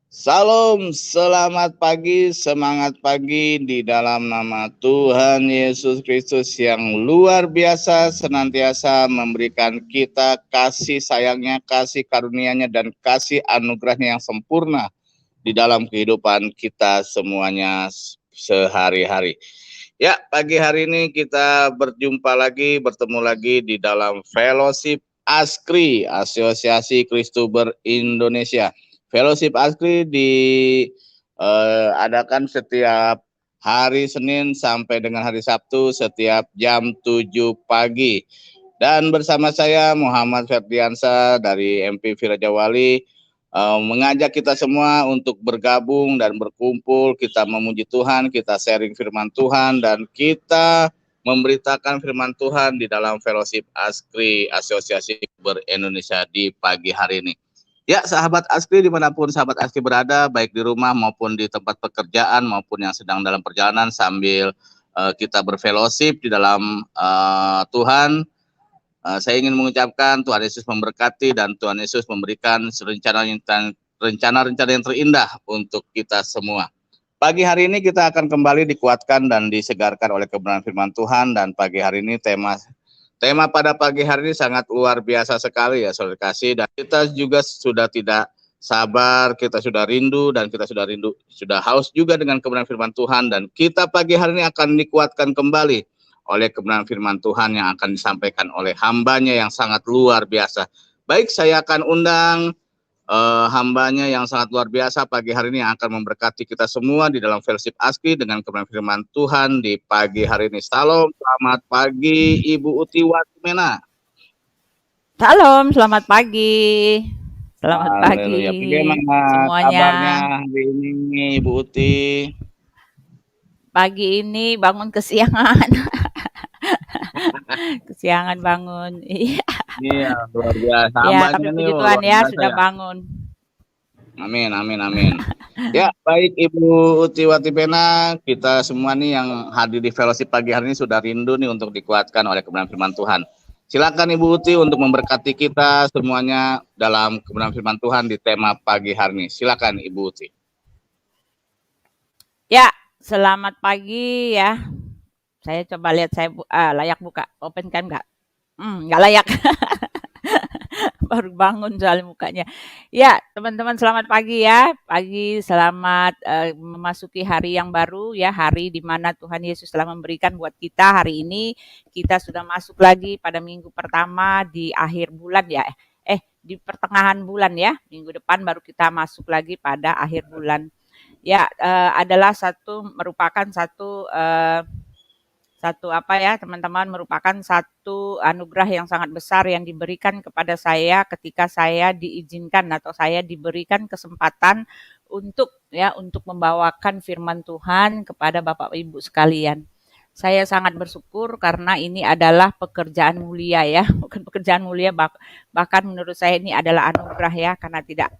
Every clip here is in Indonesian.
Salam, selamat pagi, semangat pagi di dalam nama Tuhan Yesus Kristus yang luar biasa senantiasa memberikan kita kasih sayangnya, kasih karunia-Nya, dan kasih anugerahnya yang sempurna di dalam kehidupan kita semuanya sehari-hari. Ya, pagi hari ini kita bertemu lagi di dalam Fellowship ASKRI, Asosiasi Kristober Indonesia. Fellowship ASKRI diadakan setiap hari Senin sampai dengan hari Sabtu setiap jam 7 pagi. Dan bersama saya Muhammad Ferdiansa dari MP Raja Wali mengajak kita semua untuk bergabung dan berkumpul, kita memuji Tuhan, kita sharing firman Tuhan, dan kita memberitakan firman Tuhan di dalam Fellowship ASKRI, Asosiasi Indonesia di pagi hari ini. Ya, sahabat ASKRI dimanapun sahabat ASKRI berada, baik di rumah maupun di tempat pekerjaan maupun yang sedang dalam perjalanan sambil kita berfellowship di dalam Tuhan. Saya ingin mengucapkan Tuhan Yesus memberkati dan Tuhan Yesus memberikan rencana-rencana yang terindah untuk kita semua. Pagi hari ini kita akan kembali dikuatkan dan disegarkan oleh kebenaran firman Tuhan, dan pagi hari ini tema pada pagi hari ini sangat luar biasa sekali ya saudara kasih, dan kita juga sudah tidak sabar, kita sudah rindu, dan kita sudah haus juga dengan kebenaran firman Tuhan, dan kita pagi hari ini akan dikuatkan kembali oleh kebenaran firman Tuhan yang akan disampaikan oleh hambanya yang sangat luar biasa. Baik, saya akan undang hambanya yang sangat luar biasa pagi hari ini yang akan memberkati kita semua di dalam Fellowship ASKRI dengan kebenaran firman Tuhan di pagi hari ini. Salam, selamat pagi Ibu Uti Watimena. Salam, selamat pagi. Selamat pagi Bagaimana semuanya. kabarnya hari ini Ibu Uti? Pagi ini bangun kesiangan. Kesiangan bangun. Iya, luar biasa. Ya, Hambanya tapi ini puji luar Tuhan ya biasa sudah ya. bangun. Amin, amin, amin. Ya, baik Ibu Uti Watimena, kita semua nih yang hadir di fellowship pagi hari ini sudah rindu nih untuk dikuatkan oleh kebenaran firman Tuhan. Silakan Ibu Uti untuk memberkati kita semuanya dalam kebenaran firman Tuhan di tema pagi hari ini. Silakan Ibu Uti. Ya, selamat pagi ya. Saya coba lihat saya layak buka. Open kan nggak? Nggak layak. Baru bangun soal mukanya. Ya, teman-teman selamat pagi ya. Pagi selamat memasuki hari yang baru ya, hari di mana Tuhan Yesus telah memberikan buat kita hari ini. Kita sudah masuk lagi pada minggu pertama di akhir bulan ya. Di pertengahan bulan ya. Minggu depan baru kita masuk lagi pada akhir bulan. Ya, adalah merupakan satu apa ya teman-teman, merupakan satu anugerah yang sangat besar yang diberikan kepada saya ketika saya diizinkan atau saya diberikan kesempatan untuk membawakan firman Tuhan kepada Bapak Ibu sekalian. Saya sangat bersyukur karena ini adalah pekerjaan mulia ya, bukan pekerjaan mulia, bahkan menurut saya ini adalah anugerah ya, karena tidak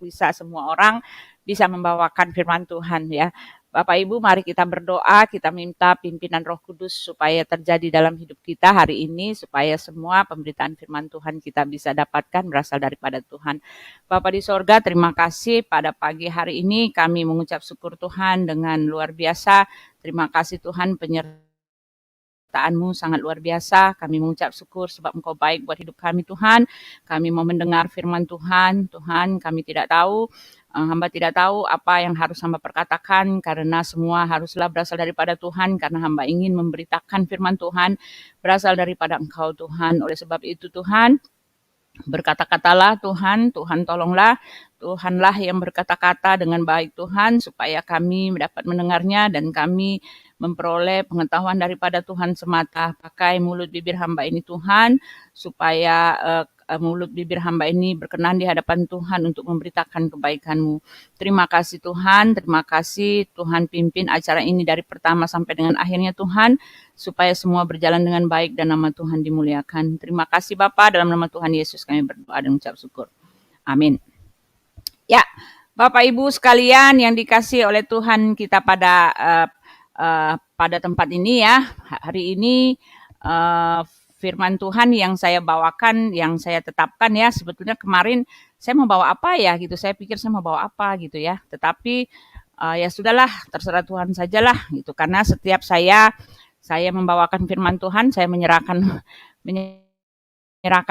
bisa semua orang bisa membawakan firman Tuhan ya. Bapak Ibu, mari kita berdoa, kita minta pimpinan Roh Kudus supaya terjadi dalam hidup kita hari ini, supaya semua pemberitaan firman Tuhan kita bisa dapatkan berasal daripada Tuhan. Bapa di sorga, terima kasih pada pagi hari ini kami mengucap syukur Tuhan dengan luar biasa. Terima kasih Tuhan, penyertaan-Mu sangat luar biasa. Kami mengucap syukur sebab Engkau baik buat hidup kami Tuhan. Kami mau mendengar firman Tuhan. Tuhan, kami tidak tahu, hamba tidak tahu apa yang harus hamba perkatakan, karena semua haruslah berasal daripada Tuhan, karena hamba ingin memberitakan firman Tuhan berasal daripada Engkau Tuhan. Oleh sebab itu Tuhan, berkata-katalah Tuhan, Tuhan tolonglah, Tuhanlah yang berkata-kata dengan baik Tuhan, supaya kami dapat mendengarnya dan kami memperoleh pengetahuan daripada Tuhan semata. Pakai mulut bibir hamba ini Tuhan, supaya mulut bibir hamba ini berkenan di hadapan Tuhan untuk memberitakan kebaikan-Mu. Terima kasih Tuhan pimpin acara ini dari pertama sampai dengan akhirnya Tuhan, supaya semua berjalan dengan baik dan nama Tuhan dimuliakan. Terima kasih Bapa, dalam nama Tuhan Yesus kami berdoa dan mengucap syukur. Amin. Ya, Bapak Ibu sekalian yang dikasihi oleh Tuhan kita pada tempat ini ya, hari ini firman Tuhan yang saya bawakan, yang saya tetapkan ya, sebetulnya kemarin saya mau bawa apa ya gitu. Saya pikir saya mau bawa apa gitu ya. Tetapi ya sudahlah, terserah Tuhan sajalah gitu. Karena setiap saya membawakan firman Tuhan, saya menyerahkan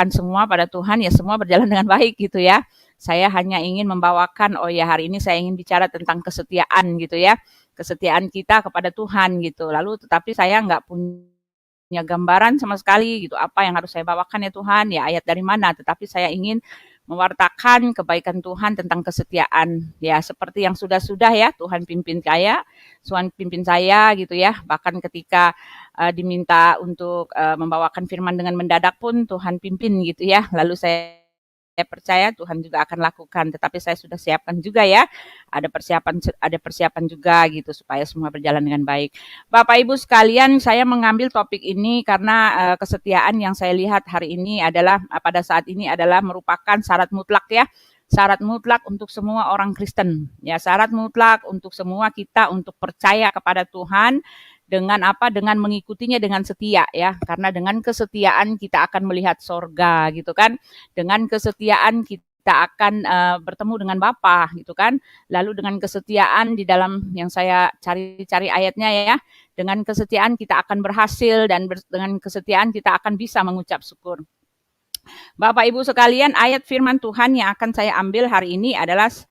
semua pada Tuhan, ya semua berjalan dengan baik gitu ya. Saya hanya ingin membawakan, oh ya hari ini saya ingin bicara tentang kesetiaan gitu ya. Kesetiaan kita kepada Tuhan gitu. Lalu tetapi saya nggak punya gambaran sama sekali gitu, apa yang harus saya bawakan ya Tuhan, ya ayat dari mana. Tetapi saya ingin mewartakan kebaikan Tuhan tentang kesetiaan. Ya seperti yang sudah-sudah ya Tuhan pimpin saya gitu ya. Bahkan ketika diminta untuk membawakan firman dengan mendadak pun Tuhan pimpin gitu ya. Lalu saya percaya Tuhan juga akan lakukan, tetapi saya sudah siapkan juga ya. Ada persiapan juga gitu supaya semua berjalan dengan baik. Bapak Ibu sekalian, saya mengambil topik ini karena kesetiaan yang saya lihat hari ini adalah pada saat ini adalah merupakan syarat mutlak ya. Syarat mutlak untuk semua orang Kristen. Ya, syarat mutlak untuk semua kita untuk percaya kepada Tuhan dengan apa? Dengan mengikutinya dengan setia ya. Karena dengan kesetiaan kita akan melihat sorga gitu kan. Dengan kesetiaan kita akan bertemu dengan Bapa gitu kan. Lalu dengan kesetiaan di dalam yang saya cari ayatnya ya. Dengan kesetiaan kita akan berhasil dan dengan kesetiaan kita akan bisa mengucap syukur. Bapak Ibu sekalian, ayat firman Tuhan yang akan saya ambil hari ini adalah 1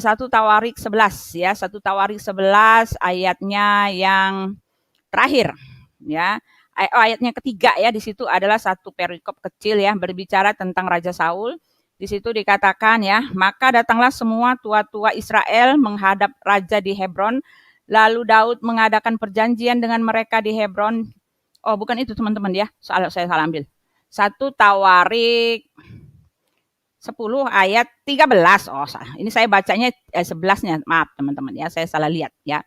Tawarik 11 ya, 1 Tawarik 11 ayatnya yang terakhir ya. Ayatnya ketiga ya, di situ adalah satu perikop kecil ya berbicara tentang Raja Saul. Di situ dikatakan ya, maka datanglah semua tua-tua Israel menghadap raja di Hebron. Lalu Daud mengadakan perjanjian dengan mereka di Hebron. Oh, bukan itu teman-teman ya. Saya salah ambil. 1 Tawarik 10 ayat 13. Oh, ini saya bacanya 11-nya. Maaf teman-teman ya, saya salah lihat ya.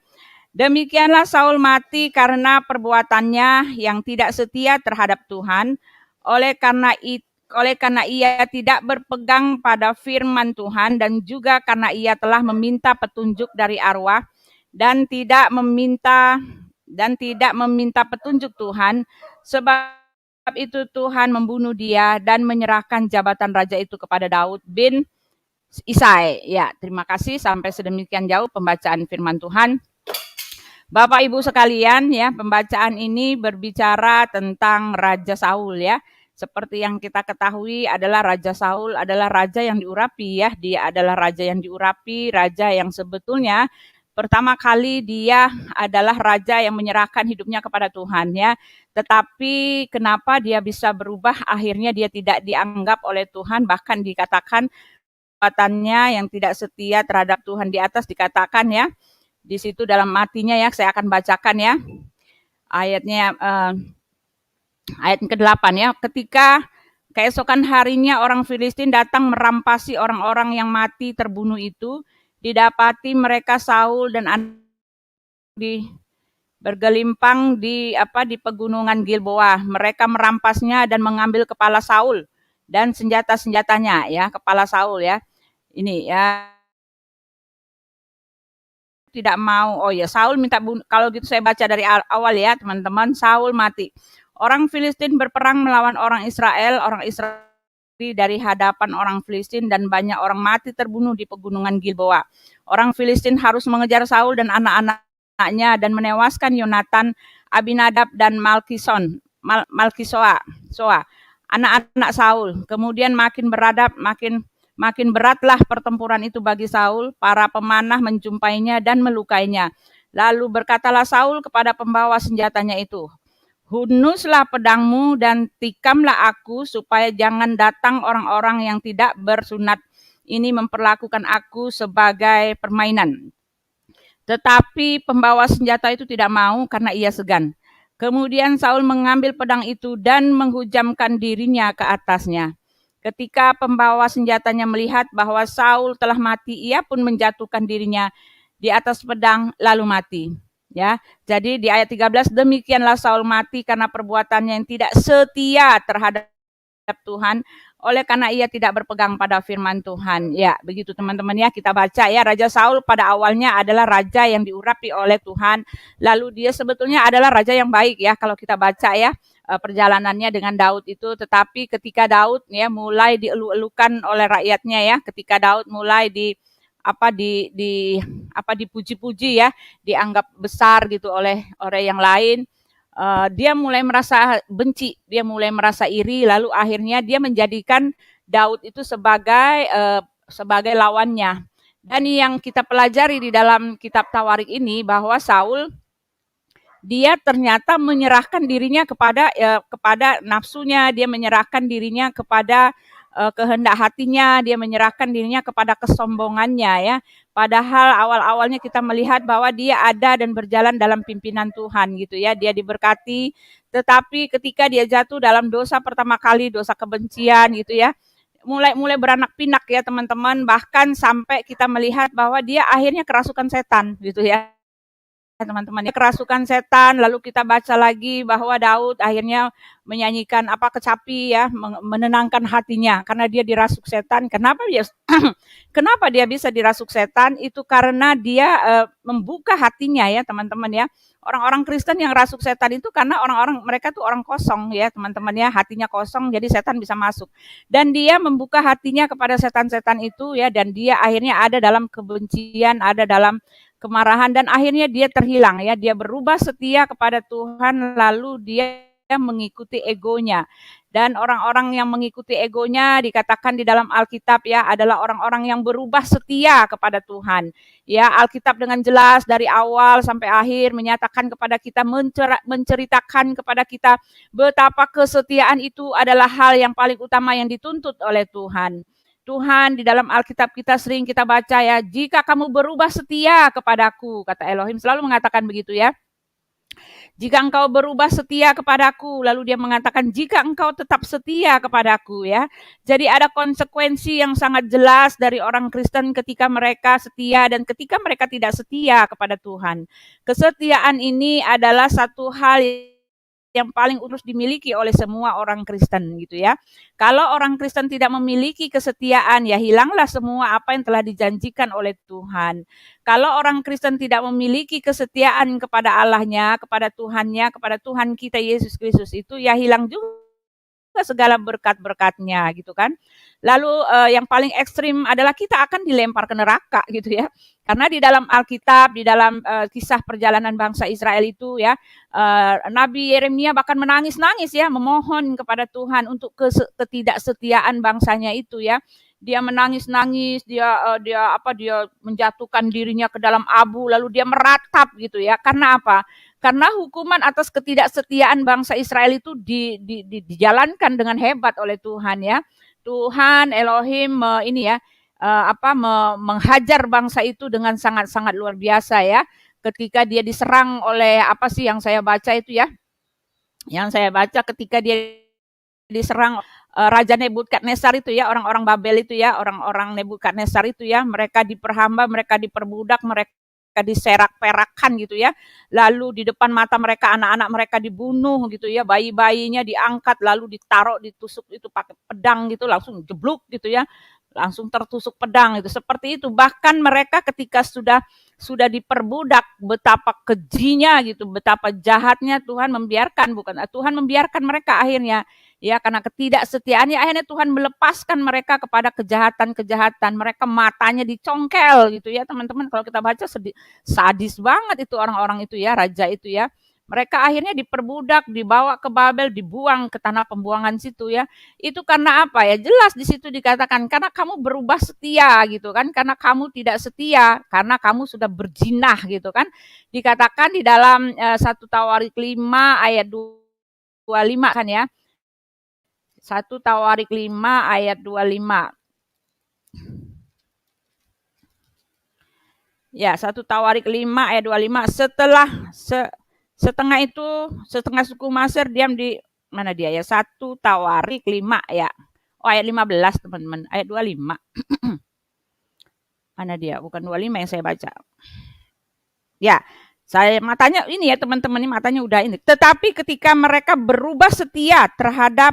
Demikianlah Saul mati karena perbuatannya yang tidak setia terhadap Tuhan. Oleh karena ia tidak berpegang pada firman Tuhan dan juga karena ia telah meminta petunjuk dari arwah dan tidak meminta petunjuk Tuhan, sebab itu Tuhan membunuh dia dan menyerahkan jabatan raja itu kepada Daud bin Isai. Ya, terima kasih sampai sedemikian jauh pembacaan firman Tuhan. Bapak Ibu sekalian ya, pembacaan ini berbicara tentang Raja Saul ya. Seperti yang kita ketahui adalah Raja Saul adalah raja yang diurapi ya. Dia adalah raja yang diurapi, raja yang sebetulnya pertama kali dia adalah raja yang menyerahkan hidupnya kepada Tuhan ya. Tetapi kenapa dia bisa berubah? Akhirnya dia tidak dianggap oleh Tuhan, bahkan dikatakan perbuatannya yang tidak setia terhadap Tuhan di atas dikatakan ya. Di situ dalam matinya ya, saya akan bacakan ya. Ayatnya ayat ke-8 ya. Ketika keesokan harinya orang Filistin datang merampasi orang-orang yang mati terbunuh itu, didapati mereka Saul dan bergelimpang di pegunungan Gilboa. Mereka merampasnya dan mengambil kepala Saul dan senjata-senjatanya ya, kepala Saul ya. Ini ya tidak mau. Oh ya, Saul minta bunuh. Kalau gitu saya baca dari awal ya, teman-teman. Saul mati. Orang Filistin berperang melawan orang Israel dari hadapan orang Filistin dan banyak orang mati terbunuh di pegunungan Gilboa. Orang Filistin harus mengejar Saul dan anak-anaknya dan menewaskan Yonatan, Abinadab dan Malkisoa, anak-anak Saul. Kemudian makin beratlah pertempuran itu bagi Saul. Para pemanah menjumpainya dan melukainya. Lalu berkatalah Saul kepada pembawa senjatanya itu, hunuslah pedangmu dan tikamlah aku supaya jangan datang orang-orang yang tidak bersunat ini memperlakukan aku sebagai permainan. Tetapi pembawa senjata itu tidak mau karena ia segan. Kemudian Saul mengambil pedang itu dan menghujamkan dirinya ke atasnya. Ketika pembawa senjatanya melihat bahwa Saul telah mati, ia pun menjatuhkan dirinya di atas pedang lalu mati. Ya, jadi di ayat 13 demikianlah Saul mati karena perbuatannya yang tidak setia terhadap Tuhan, oleh karena ia tidak berpegang pada firman Tuhan. Ya, begitu teman-teman ya, kita baca ya, Raja Saul pada awalnya adalah raja yang diurapi oleh Tuhan, lalu dia sebetulnya adalah raja yang baik ya kalau kita baca ya. perjalanannya dengan Daud itu. Tetapi ketika Daud ya mulai dielu-elukan oleh rakyatnya ya, ketika Daud mulai dipuji-puji ya, dianggap besar gitu oleh orang yang lain, dia mulai merasa benci, dia mulai merasa iri, lalu akhirnya dia menjadikan Daud itu sebagai lawannya. Dan yang kita pelajari di dalam kitab Tawarik ini bahwa Saul dia ternyata menyerahkan dirinya kepada nafsunya, dia menyerahkan dirinya kepada kehendak hatinya, dia menyerahkan dirinya kepada kesombongannya ya. Padahal awal-awalnya kita melihat bahwa dia ada dan berjalan dalam pimpinan Tuhan gitu ya. Dia diberkati, tetapi ketika dia jatuh dalam dosa pertama kali, dosa kebencian gitu ya, mulai beranak pinak ya teman-teman, bahkan sampai kita melihat bahwa dia akhirnya kerasukan setan gitu ya teman-teman. Kerasukan setan, lalu kita baca lagi bahwa Daud akhirnya menyanyikan kecapi ya, menenangkan hatinya karena dia dirasuk setan. Kenapa dia kenapa dia bisa dirasuk setan? Itu karena dia membuka hatinya ya teman-teman ya. Orang-orang Kristen yang rasuk setan itu karena orang-orang mereka tuh orang kosong ya teman-teman ya, hatinya kosong jadi setan bisa masuk. Dan dia membuka hatinya kepada setan-setan itu ya, dan dia akhirnya ada dalam kebencian, ada dalam kemarahan, dan akhirnya dia terhilang ya, dia berubah setia kepada Tuhan, lalu dia mengikuti egonya. Dan orang-orang yang mengikuti egonya dikatakan di dalam Alkitab ya adalah orang-orang yang berubah setia kepada Tuhan. Ya, Alkitab dengan jelas dari awal sampai akhir menyatakan kepada kita, menceritakan kepada kita betapa kesetiaan itu adalah hal yang paling utama yang dituntut oleh Tuhan. Tuhan di dalam Alkitab kita sering kita baca ya, jika kamu berubah setia kepadaku, kata Elohim selalu mengatakan begitu ya. Jika engkau berubah setia kepadaku, lalu dia mengatakan jika engkau tetap setia kepadaku ya. Jadi ada konsekuensi yang sangat jelas dari orang Kristen ketika mereka setia dan ketika mereka tidak setia kepada Tuhan. Kesetiaan ini adalah satu hal yang paling harus dimiliki oleh semua orang Kristen gitu ya. Kalau orang Kristen tidak memiliki kesetiaan, ya hilanglah semua apa yang telah dijanjikan oleh Tuhan. Kalau orang Kristen tidak memiliki kesetiaan kepada Allahnya, kepada Tuhannya, kepada Tuhan kita Yesus Kristus itu, ya hilang juga segala berkat-berkatnya gitu kan. Lalu yang paling ekstrim adalah kita akan dilempar ke neraka gitu ya. Karena di dalam Alkitab, di dalam kisah perjalanan bangsa Israel itu ya, Nabi Yeremia bahkan menangis-nangis ya, memohon kepada Tuhan untuk ketidaksetiaan bangsanya itu ya. Dia menangis-nangis, dia menjatuhkan dirinya ke dalam abu, lalu dia meratap gitu ya. Karena apa? Karena hukuman atas ketidaksetiaan bangsa Israel itu dijalankan dengan hebat oleh Tuhan ya. Tuhan Elohim menghajar bangsa itu dengan sangat-sangat luar biasa ya. Ketika dia diserang oleh yang saya baca itu ya. Yang saya baca ketika dia diserang Raja Nebukadnezar itu ya, orang-orang Babel itu ya, orang-orang Nebukadnezar itu ya, mereka diperhamba, mereka diperbudak, mereka diserak-perakan gitu ya. Lalu di depan mata mereka anak-anak mereka dibunuh gitu ya, bayi-bayinya diangkat lalu ditaruh ditusuk itu pakai pedang gitu, langsung jebluk gitu ya. Langsung tertusuk pedang itu. Seperti itu. Bahkan mereka ketika sudah diperbudak, betapa kejinya gitu, betapa jahatnya Tuhan membiarkan mereka akhirnya ya, karena ketidaksetiaannya akhirnya Tuhan melepaskan mereka kepada kejahatan-kejahatan. Mereka matanya dicongkel gitu ya teman-teman. Kalau kita baca sadis banget itu orang-orang itu ya, raja itu ya. Mereka akhirnya diperbudak, dibawa ke Babel, dibuang ke tanah pembuangan situ ya. Itu karena apa ya? Jelas di situ dikatakan karena kamu berubah setia gitu kan, karena kamu tidak setia, karena kamu sudah berzinah gitu kan. Dikatakan di dalam 1 Tawarik 5 ayat 25 kan ya. 1 Tawarik 5 ayat 25. Ya, 1 Tawarik 5 ayat 25. Setengah suku Masir diam di mana dia ya? 1 Tawarik 5 ya. Oh, ayat 15 teman-teman. Ayat 25. Mana dia? Bukan 25 yang saya baca. Ya, saya matanya ini ya teman-teman, ini matanya udah ini. Tetapi ketika mereka berubah setia terhadap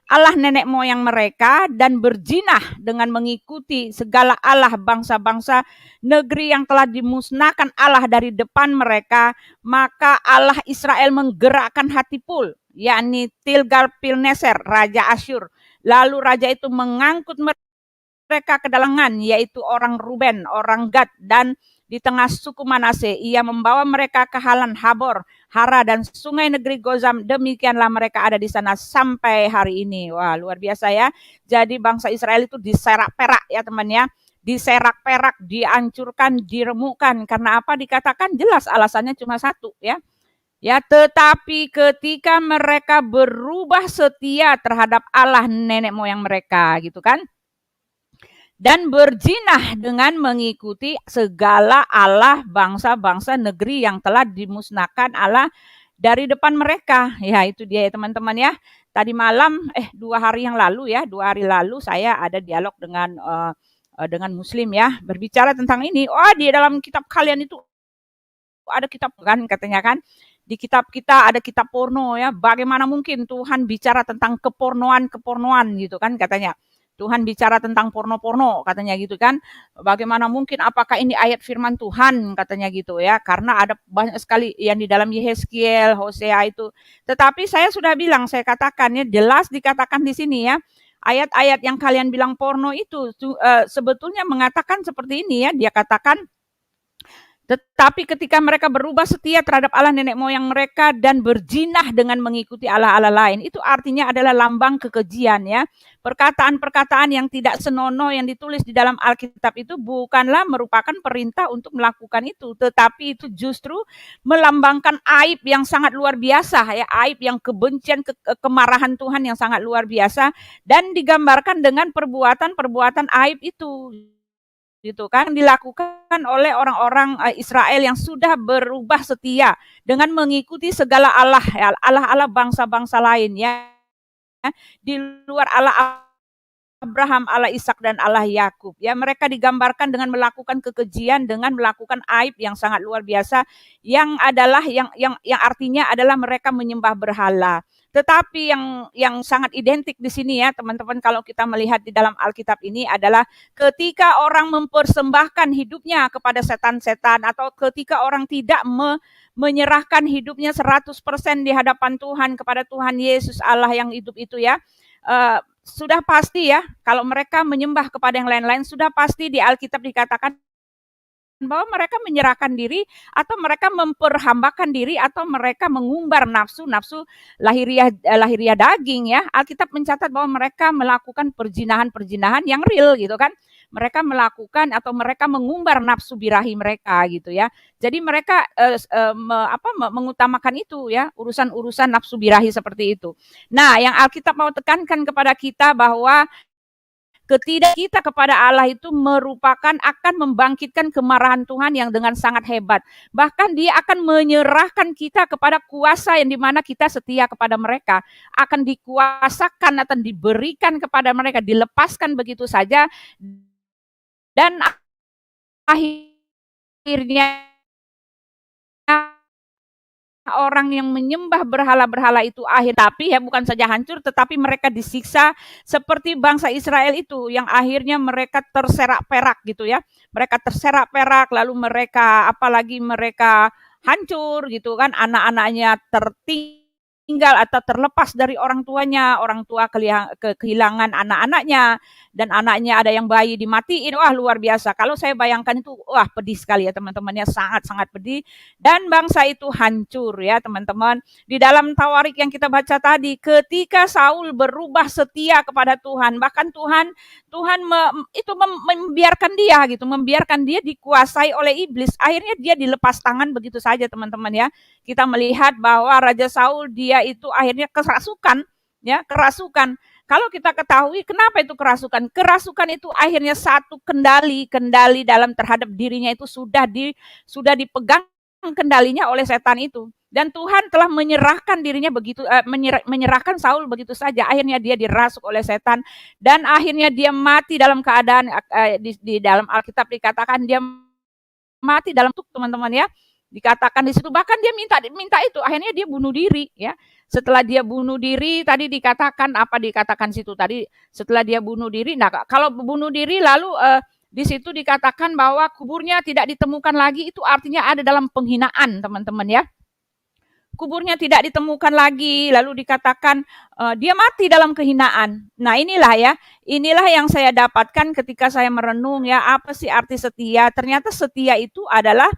Allah nenek moyang mereka dan berzinah dengan mengikuti segala Allah bangsa-bangsa negeri yang telah dimusnahkan Allah dari depan mereka, maka Allah Israel menggerakkan hati Pul yakni Tilgal-Pilneser, raja Asyur. Lalu raja itu mengangkut mereka ke dalangan, yaitu orang Ruben, orang Gad, dan di tengah suku Manase. Ia membawa mereka ke Halan, Habor, Hara, dan sungai negeri Gozam. Demikianlah mereka ada di sana sampai hari ini. Wah, luar biasa ya. Jadi bangsa Israel itu diserak perak ya teman ya. Diserak perak, dihancurkan, diremukkan. Karena apa? Dikatakan jelas alasannya cuma satu ya. Ya, tetapi ketika mereka berubah setia terhadap Allah nenek moyang mereka gitu kan, dan berjinah dengan mengikuti segala Allah bangsa-bangsa negeri yang telah dimusnahkan Allah dari depan mereka. Ya, itu dia ya teman-teman ya. Tadi malam 2 hari yang lalu ya, 2 hari lalu saya ada dialog dengan muslim ya, berbicara tentang ini. Oh, di dalam kitab kalian itu ada kitab kan katanya kan. Di kitab kita ada kitab porno ya. Bagaimana mungkin Tuhan bicara tentang kepornoan gitu kan katanya. Tuhan bicara tentang porno-porno katanya gitu kan. Bagaimana mungkin, apakah ini ayat firman Tuhan katanya gitu ya. Karena ada banyak sekali yang di dalam Yehezkiel, Hosea itu. Tetapi saya sudah bilang, saya katakan ya, jelas dikatakan di sini ya. Ayat-ayat yang kalian bilang porno itu sebetulnya mengatakan seperti ini ya. Dia katakan, tetapi ketika mereka berubah setia terhadap Allah nenek moyang mereka dan berjinah dengan mengikuti Allah-Allah lain, itu artinya adalah lambang kekejian ya. Perkataan-perkataan yang tidak senonoh yang ditulis di dalam Alkitab itu bukanlah merupakan perintah untuk melakukan itu, tetapi itu justru melambangkan aib yang sangat luar biasa ya, aib yang kebencian, kemarahan Tuhan yang sangat luar biasa, dan digambarkan dengan perbuatan-perbuatan aib itu. Gitu kan, dilakukan oleh orang-orang Israel yang sudah berubah setia dengan mengikuti segala Allah ya, Allah-Allah bangsa-bangsa lain ya, di luar Allah Abraham, Allah Ishak dan Allah Yakub ya. Mereka digambarkan dengan melakukan kekejian, dengan melakukan aib yang sangat luar biasa, yang adalah yang artinya adalah mereka menyembah berhala. Tetapi yang sangat identik di sini ya teman-teman, kalau kita melihat di dalam Alkitab ini adalah ketika orang mempersembahkan hidupnya kepada setan-setan, atau ketika orang tidak menyerahkan hidupnya 100% di hadapan Tuhan kepada Tuhan Yesus Allah yang hidup itu ya. Sudah pasti ya, kalau mereka menyembah kepada yang lain-lain, sudah pasti di Alkitab dikatakan bahwa mereka menyerahkan diri, atau mereka memperhambakan diri, atau mereka mengumbar nafsu lahiriah daging ya. Alkitab mencatat bahwa mereka melakukan perjinahan yang real gitu kan. Mereka melakukan atau mereka mengumbar nafsu birahi mereka gitu ya. Jadi mereka mengutamakan itu ya, urusan-urusan nafsu birahi seperti itu. Nah, yang Alkitab mau tekankan kepada kita bahwa ketidak kita kepada Allah itu merupakan akan membangkitkan kemarahan Tuhan yang dengan sangat hebat. Bahkan dia akan menyerahkan kita kepada kuasa yang dimana kita setia kepada mereka. Akan dikuasakan atau diberikan kepada mereka, dilepaskan begitu saja. Dan akhirnya orang yang menyembah berhala-berhala itu tapi ya bukan saja hancur, tetapi mereka disiksa seperti bangsa Israel itu, yang akhirnya mereka terserak perak gitu ya. Mereka terserak perak, lalu mereka hancur gitu kan, anak-anaknya tertinggal atau terlepas dari orang tuanya, orang tua kehilangan anak-anaknya, dan anaknya ada yang bayi dimatiin. Wah, luar biasa. Kalau saya bayangkan itu, wah pedih sekali ya teman-temannya, sangat-sangat pedih. Dan bangsa itu hancur ya teman-teman. Di dalam Tawarik yang kita baca tadi, ketika Saul berubah setia kepada Tuhan, bahkan Tuhan membiarkan dia dikuasai oleh iblis. Akhirnya dia dilepas tangan begitu saja teman-teman ya. Kita melihat bahwa Raja Saul dia itu akhirnya kerasukan. Kalau kita ketahui kenapa itu kerasukan? Kerasukan itu akhirnya satu kendali dalam terhadap dirinya itu sudah dipegang kendalinya oleh setan itu. Dan Tuhan telah menyerahkan dirinya begitu, menyerahkan Saul begitu saja. Akhirnya dia dirasuk oleh setan, dan akhirnya dia mati dalam keadaan di dalam Alkitab dikatakan dia mati dalam teman-teman ya. Dikatakan di situ, bahkan dia minta itu, akhirnya dia bunuh diri ya. Setelah dia bunuh diri, tadi dikatakan situ tadi, setelah dia bunuh diri. Nah, kalau bunuh diri lalu di situ dikatakan bahwa kuburnya tidak ditemukan lagi, itu artinya ada dalam penghinaan teman-teman ya. kuburnya tidak ditemukan lagi, lalu dikatakan dia mati dalam kehinaan. Nah, inilah yang saya dapatkan ketika saya merenung ya, apa sih arti setia? Ternyata setia itu adalah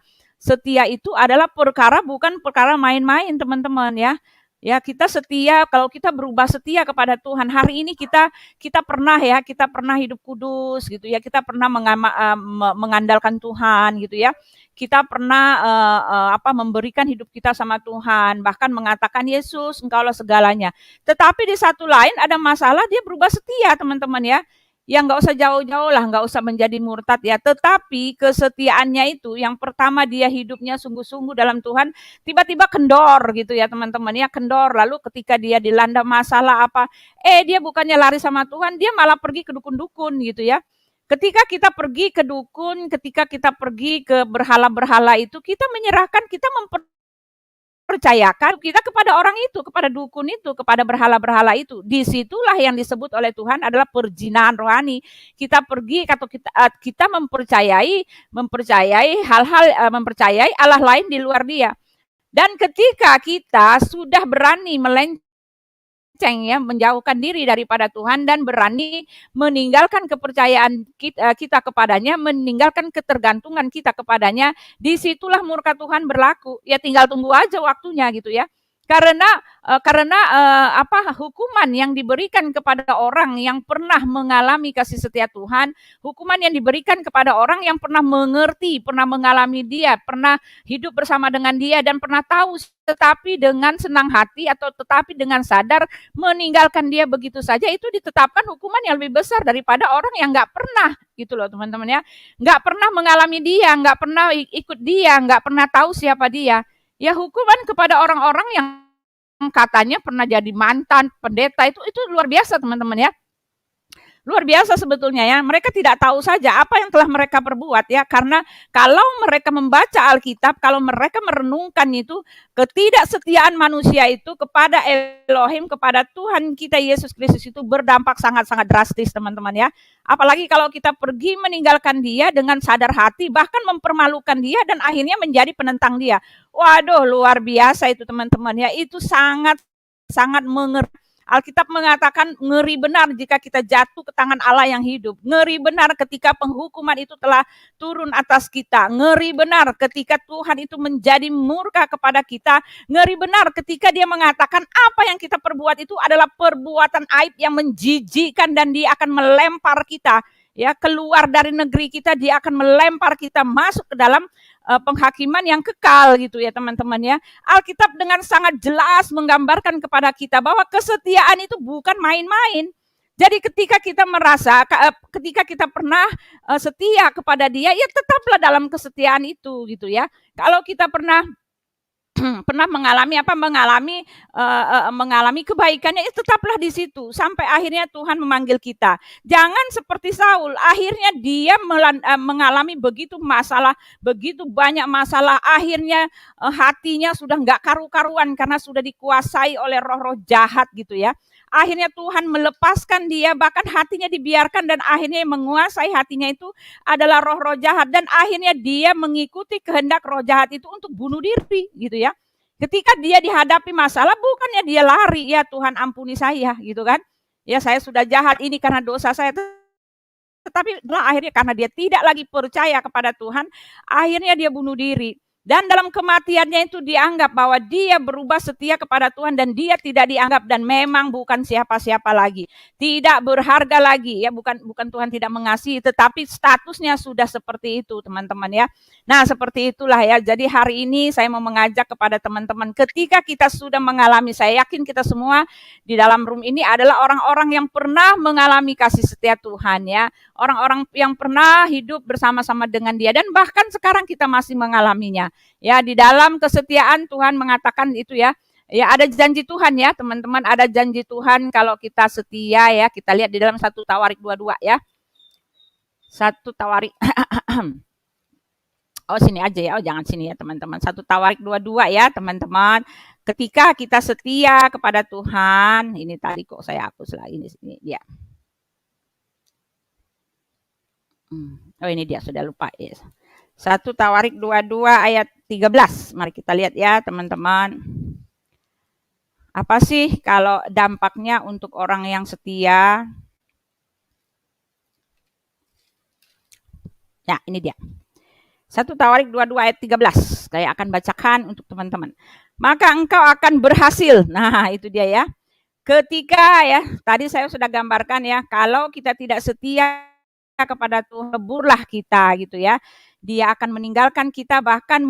perkara, bukan perkara main-main, teman-teman ya. Ya, kita setia, kalau kita berubah setia kepada Tuhan. Hari ini kita pernah hidup kudus gitu ya. Kita pernah mengandalkan Tuhan gitu ya. Kita pernah memberikan hidup kita sama Tuhan, bahkan mengatakan Yesus, Engkaulah segalanya. Tetapi di satu lain ada masalah, dia berubah setia, teman-teman ya. Ya nggak usah jauh-jauh lah, nggak usah menjadi murtad ya. Tetapi kesetiaannya itu, yang pertama dia hidupnya sungguh-sungguh dalam Tuhan, tiba-tiba kendor gitu ya teman-teman ya, kendor. Lalu ketika dia dilanda masalah apa, dia bukannya lari sama Tuhan, dia malah pergi ke dukun-dukun gitu ya. Ketika kita pergi ke dukun, ketika kita pergi ke berhala-berhala itu, kita menyerahkan, kita percayakan kita kepada orang itu, kepada dukun itu, kepada berhala-berhala itu. Disitulah yang disebut oleh Tuhan adalah perzinahan rohani. Kita pergi atau kita mempercayai hal-hal, mempercayai Allah lain di luar Dia. Dan ketika kita sudah berani ya, menjauhkan diri daripada Tuhan dan berani meninggalkan kepercayaan kita kepadanya, meninggalkan ketergantungan kita kepadanya, disitulah murka Tuhan berlaku. Ya tinggal tunggu aja waktunya gitu ya. Karena hukuman yang diberikan kepada orang yang pernah mengalami kasih setia Tuhan, hukuman yang diberikan kepada orang yang pernah mengerti, pernah mengalami Dia, pernah hidup bersama dengan Dia dan pernah tahu, tetapi dengan senang hati atau tetapi dengan sadar meninggalkan Dia begitu saja, itu ditetapkan hukuman yang lebih besar daripada orang yang nggak pernah gitu loh teman-teman ya, nggak pernah mengalami Dia, nggak pernah ikut Dia, nggak pernah tahu siapa Dia. Ya hukuman kepada orang-orang yang katanya pernah jadi mantan pendeta itu luar biasa teman-teman ya. Luar biasa sebetulnya ya. Mereka tidak tahu saja apa yang telah mereka perbuat ya. Karena kalau mereka membaca Alkitab, kalau mereka merenungkan itu, ketidaksetiaan manusia itu kepada Elohim, kepada Tuhan kita Yesus Kristus itu berdampak sangat-sangat drastis teman-teman ya. Apalagi kalau kita pergi meninggalkan Dia dengan sadar hati, bahkan mempermalukan Dia dan akhirnya menjadi penentang Dia. Waduh, luar biasa itu teman-teman ya. Itu sangat mengerikan. Alkitab mengatakan ngeri benar jika kita jatuh ke tangan Allah yang hidup. Ngeri benar ketika penghukuman itu telah turun atas kita. Ngeri benar ketika Tuhan itu menjadi murka kepada kita. Ngeri benar ketika Dia mengatakan apa yang kita perbuat itu adalah perbuatan aib yang menjijikkan dan Dia akan melempar kita ya keluar dari negeri kita. Dia akan melempar kita masuk ke dalam penghakiman yang kekal gitu ya teman-teman ya. Alkitab dengan sangat jelas menggambarkan kepada kita bahwa kesetiaan itu bukan main-main. Jadi ketika kita ketika kita pernah setia kepada Dia, ya tetaplah dalam kesetiaan itu gitu ya. Kalau kita pernah mengalami kebaikannya, itu tetaplah di situ sampai akhirnya Tuhan memanggil kita. Jangan seperti Saul, akhirnya dia mengalami begitu banyak masalah, akhirnya hatinya sudah nggak karu-karuan karena sudah dikuasai oleh roh-roh jahat gitu ya. Akhirnya Tuhan melepaskan dia, bahkan hatinya dibiarkan dan akhirnya menguasai hatinya itu adalah roh-roh jahat dan akhirnya dia mengikuti kehendak roh jahat itu untuk bunuh diri gitu ya. Ketika dia dihadapi masalah, bukannya dia lari, ya Tuhan ampuni saya gitu kan. Ya saya sudah jahat ini karena dosa saya, tetapi akhirnya karena dia tidak lagi percaya kepada Tuhan, akhirnya dia bunuh diri. Dan dalam kematiannya itu dianggap bahwa dia berubah setia kepada Tuhan dan dia tidak dianggap dan memang bukan siapa-siapa lagi. Tidak berharga lagi ya, bukan Tuhan tidak mengasihi, tetapi statusnya sudah seperti itu teman-teman ya. Nah seperti itulah ya, jadi hari ini saya mau mengajak kepada teman-teman, ketika kita sudah mengalami, saya yakin kita semua di dalam room ini adalah orang-orang yang pernah mengalami kasih setia Tuhan ya. Orang-orang yang pernah hidup bersama-sama dengan Dia dan bahkan sekarang kita masih mengalaminya. Ya, di dalam kesetiaan Tuhan mengatakan itu ya. Ya, ada janji Tuhan ya, teman-teman, ada janji Tuhan kalau kita setia ya. Kita lihat di dalam 1 Tawarik 22 ya. 1 Tawarik Oh, sini aja ya. Oh, jangan sini ya, teman-teman. 1 Tawarik 22 ya, teman-teman. Ketika kita setia kepada Tuhan, ini tadi kok saya hapus lagi ini dia. Oh ini dia, sudah lupa ya. 1 Tawarik 22 ayat 13. Mari kita lihat ya teman-teman. Apa sih kalau dampaknya untuk orang yang setia? Ya, ini dia. 1 Tawarik 22 ayat 13. Saya akan bacakan untuk teman-teman. Maka engkau akan berhasil. Nah, itu dia ya. Ketika ya, tadi saya sudah gambarkan ya, kalau kita tidak setia kepada Tuhan, leburlah kita gitu ya. Dia akan meninggalkan kita, bahkan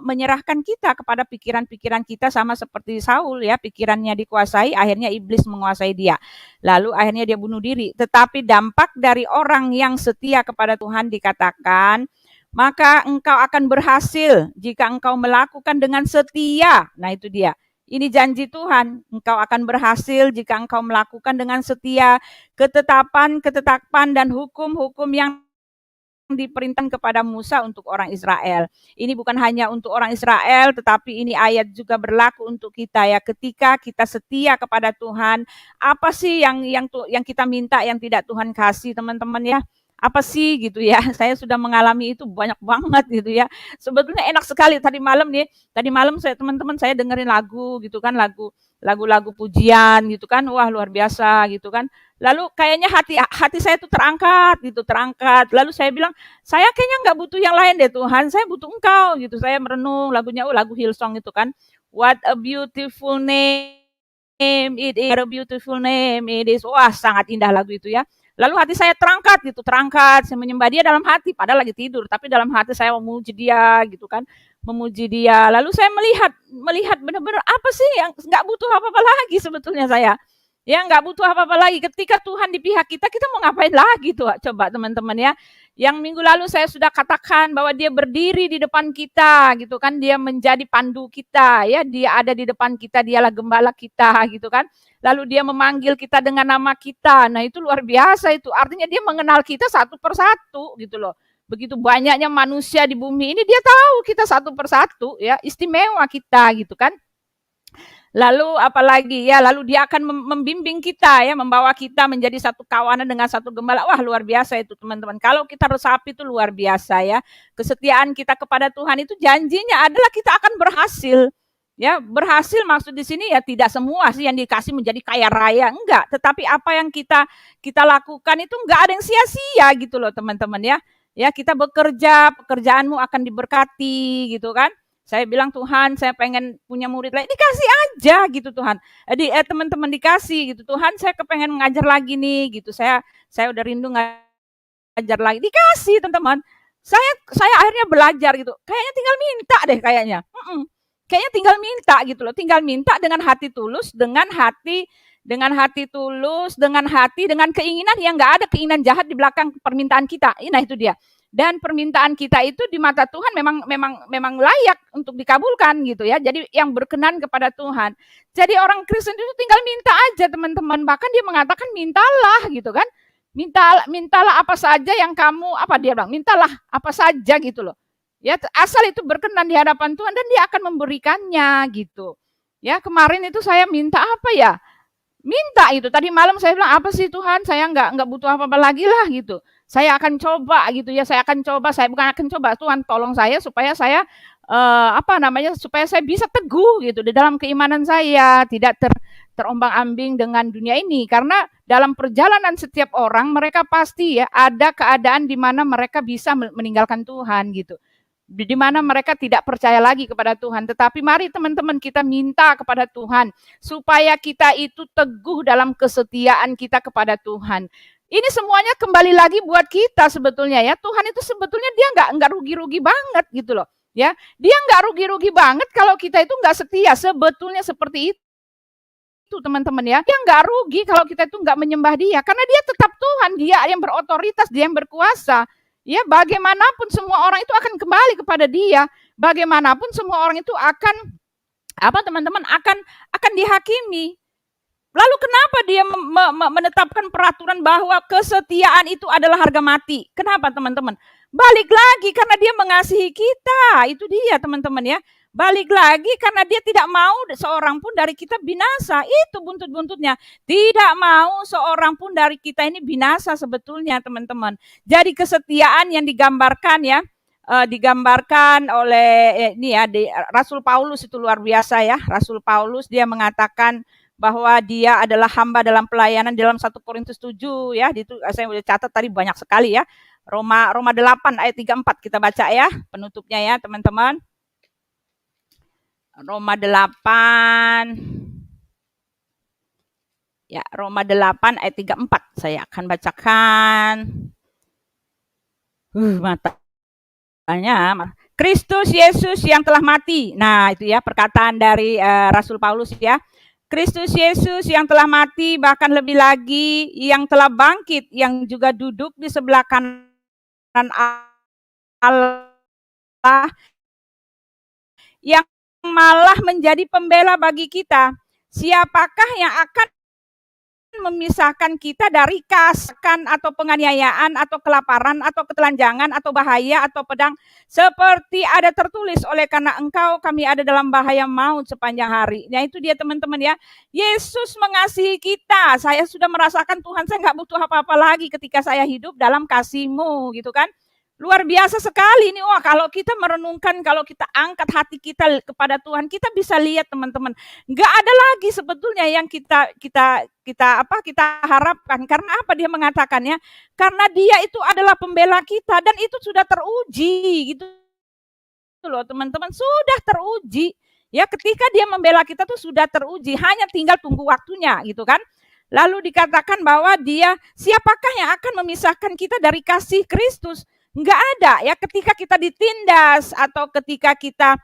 menyerahkan kita kepada pikiran-pikiran kita, sama seperti Saul ya, pikirannya dikuasai, akhirnya iblis menguasai dia. Lalu akhirnya dia bunuh diri. Tetapi dampak dari orang yang setia kepada Tuhan dikatakan, maka engkau akan berhasil jika engkau melakukan dengan setia. Nah, itu dia. Ini janji Tuhan, engkau akan berhasil jika engkau melakukan dengan setia ketetapan dan hukum-hukum yang diperintahkan kepada Musa untuk orang Israel. Ini bukan hanya untuk orang Israel, tetapi ini ayat juga berlaku untuk kita ya. Ketika kita setia kepada Tuhan, apa sih yang kita minta yang tidak Tuhan kasih, teman-teman ya? Apa sih gitu ya? Saya sudah mengalami itu banyak banget gitu ya. Sebetulnya enak sekali tadi malam saya teman-teman saya dengerin lagu gitu kan, lagu-lagu pujian gitu kan. Wah, luar biasa gitu kan. Lalu kayaknya hati saya tuh terangkat gitu, terangkat. Lalu saya bilang, saya kayaknya nggak butuh yang lain deh Tuhan, saya butuh Engkau gitu. Saya merenung lagunya, lagu Hillsong itu kan. What a beautiful name it is, what a beautiful name it is. Wah, sangat indah lagu itu ya. Lalu hati saya terangkat gitu, terangkat. Saya menyembah dia dalam hati, padahal lagi tidur. Tapi dalam hati saya memuji dia gitu kan, memuji dia. Lalu saya melihat benar-benar apa sih yang nggak butuh apa-apa lagi sebetulnya saya. Ya nggak butuh apa-apa lagi. Ketika Tuhan di pihak kita mau ngapain lagi tuh? Coba teman-teman ya. Yang minggu lalu saya sudah katakan bahwa dia berdiri di depan kita gitu kan. Dia menjadi pandu kita ya. Dia ada di depan kita, dialah gembala kita gitu kan. Lalu dia memanggil kita dengan nama kita. Nah, itu luar biasa itu. Artinya dia mengenal kita satu persatu gitu loh. Begitu banyaknya manusia di bumi ini, dia tahu kita satu persatu ya. Istimewa kita gitu kan. Lalu apalagi ya, lalu dia akan membimbing kita ya, membawa kita menjadi satu kawanan dengan satu gembala. Wah, luar biasa itu teman-teman. Kalau kita resapi itu luar biasa ya. Kesetiaan kita kepada Tuhan itu janjinya adalah kita akan berhasil. Ya, berhasil maksud di sini ya tidak semua sih yang dikasih menjadi kaya raya, enggak. Tetapi apa yang kita lakukan itu enggak ada yang sia-sia gitu loh teman-teman ya. Ya, kita bekerja, pekerjaanmu akan diberkati gitu kan. Saya bilang Tuhan, saya pengen punya murid lain, dikasih aja gitu Tuhan. Jadi teman-teman dikasih gitu Tuhan, saya kepengen ngajar lagi nih gitu. Saya udah rindu ngajar lagi, dikasih teman-teman. Saya akhirnya belajar gitu. Kayaknya tinggal minta deh kayaknya. Kayaknya tinggal minta gitu loh. Tinggal minta dengan hati tulus, dengan hati tulus, dengan keinginan yang nggak ada keinginan jahat di belakang permintaan kita. Nah itu dia. Dan permintaan kita itu di mata Tuhan memang layak untuk dikabulkan gitu ya. Jadi yang berkenan kepada Tuhan. Jadi orang Kristen itu tinggal minta aja teman-teman. Bahkan dia mengatakan mintalah gitu kan. Mintalah apa saja yang kamu, apa dia bilang, mintalah apa saja gitu loh. Ya, asal itu berkenan di hadapan Tuhan dan dia akan memberikannya gitu. Ya, kemarin itu saya minta apa ya? Minta itu. Tadi malam saya bilang, apa sih Tuhan? Saya nggak butuh apa-apa lagi lah gitu. Saya akan coba gitu ya. Saya akan coba. Saya bukan akan coba. Tuhan tolong saya supaya saya supaya saya bisa teguh gitu di dalam keimanan saya, tidak terombang-ambing dengan dunia ini. Karena dalam perjalanan setiap orang mereka pasti ya ada keadaan di mana mereka bisa meninggalkan Tuhan gitu. Di mana mereka tidak percaya lagi kepada Tuhan. Tetapi mari teman-teman kita minta kepada Tuhan supaya kita itu teguh dalam kesetiaan kita kepada Tuhan. Ini semuanya kembali lagi buat kita sebetulnya ya. Tuhan itu sebetulnya dia nggak rugi-rugi banget gitu loh. Ya, dia nggak rugi-rugi banget kalau kita itu nggak setia. Sebetulnya seperti itu teman-teman ya. Dia nggak rugi kalau kita itu nggak menyembah dia. Karena dia tetap Tuhan. Dia yang berotoritas, dia yang berkuasa. Ya, bagaimanapun semua orang itu akan kembali kepada dia. Bagaimanapun semua orang itu akan teman-teman akan dihakimi. Lalu kenapa dia menetapkan peraturan bahwa kesetiaan itu adalah harga mati? Kenapa teman-teman? Balik lagi karena dia mengasihi kita. Itu dia teman-teman ya. Balik lagi karena dia tidak mau seorang pun dari kita binasa. Itu buntut-buntutnya. Tidak mau seorang pun dari kita ini binasa sebetulnya teman-teman. Jadi kesetiaan yang digambarkan ya, digambarkan oleh ini ya Rasul Paulus, itu luar biasa ya. Rasul Paulus dia mengatakan bahwa dia adalah hamba dalam pelayanan dalam 1 Korintus 7 ya. Itu saya udah catat tadi banyak sekali ya. Roma 8 ayat 34 kita baca ya penutupnya ya teman-teman. Roma 8 ya, Roma 8 ayat 34 saya akan bacakan. Matanya Kristus Yesus yang telah mati. Nah, itu ya perkataan dari Rasul Paulus ya. Kristus Yesus yang telah mati, bahkan lebih lagi yang telah bangkit, yang juga duduk di sebelah kanan Allah, yang malah menjadi pembela bagi kita. Siapakah yang akan memisahkan kita dari kaskan atau penganiayaan atau kelaparan atau ketelanjangan atau bahaya atau pedang, seperti ada tertulis, oleh karena engkau kami ada dalam bahaya maut sepanjang hari. Nah itu dia teman-teman ya, Yesus mengasihi kita. Saya sudah merasakan Tuhan, saya nggak butuh apa-apa lagi ketika saya hidup dalam kasih-Mu gitu kan. Luar biasa sekali ini. Wah, kalau kita merenungkan, kalau kita angkat hati kita kepada Tuhan, kita bisa lihat teman-teman, nggak ada lagi sebetulnya yang kita harapkan. Karena apa dia mengatakannya? Karena dia itu adalah pembela kita dan itu sudah teruji gitu loh teman-teman, sudah teruji. Ya, ketika dia membela kita tuh sudah teruji, hanya tinggal tunggu waktunya gitu kan. Lalu dikatakan bahwa dia, siapakah yang akan memisahkan kita dari kasih Kristus? Enggak ada ya, ketika kita ditindas atau ketika kita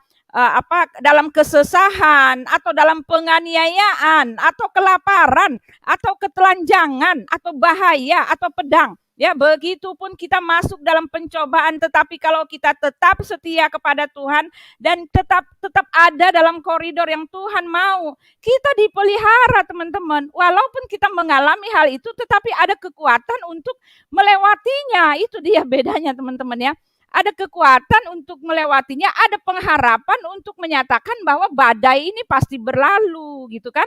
dalam kesesahan atau dalam penganiayaan atau kelaparan atau ketelanjangan atau bahaya atau pedang. Ya, begitupun kita masuk dalam pencobaan, tetapi kalau kita tetap setia kepada Tuhan dan tetap ada dalam koridor yang Tuhan mau, kita dipelihara teman-teman. Walaupun kita mengalami hal itu, tetapi ada kekuatan untuk melewatinya. Itu dia bedanya teman-teman ya. Ada kekuatan untuk melewatinya, ada pengharapan untuk menyatakan bahwa badai ini pasti berlalu gitu kan.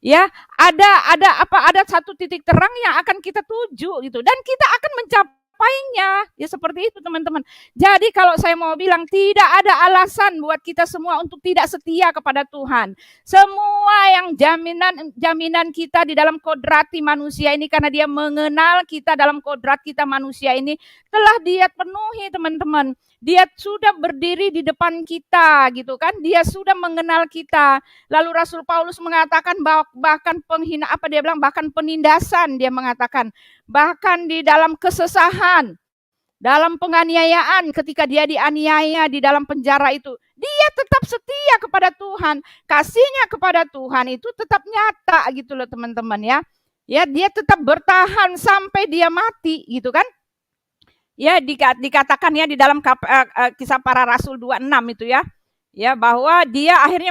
Ya, ada satu titik terang yang akan kita tuju gitu dan kita akan mencapainya. Ya seperti itu teman-teman. Jadi kalau saya mau bilang, tidak ada alasan buat kita semua untuk tidak setia kepada Tuhan. Semua yang jaminan kita di dalam kodrati manusia ini, karena dia mengenal kita dalam kodrat kita manusia ini, telah dia penuhi teman-teman. Dia sudah berdiri di depan kita gitu kan. Dia sudah mengenal kita. Lalu Rasul Paulus mengatakan bahkan bahkan penindasan, dia mengatakan, bahkan di dalam kesesahan, dalam penganiayaan, ketika dia dianiaya di dalam penjara itu, dia tetap setia kepada Tuhan. Kasihnya kepada Tuhan itu tetap nyata gitu loh teman-teman ya. Ya, dia tetap bertahan sampai dia mati gitu kan. Ya, dikatakan ya di dalam Kisah Para Rasul 26 itu ya. Ya, bahwa dia akhirnya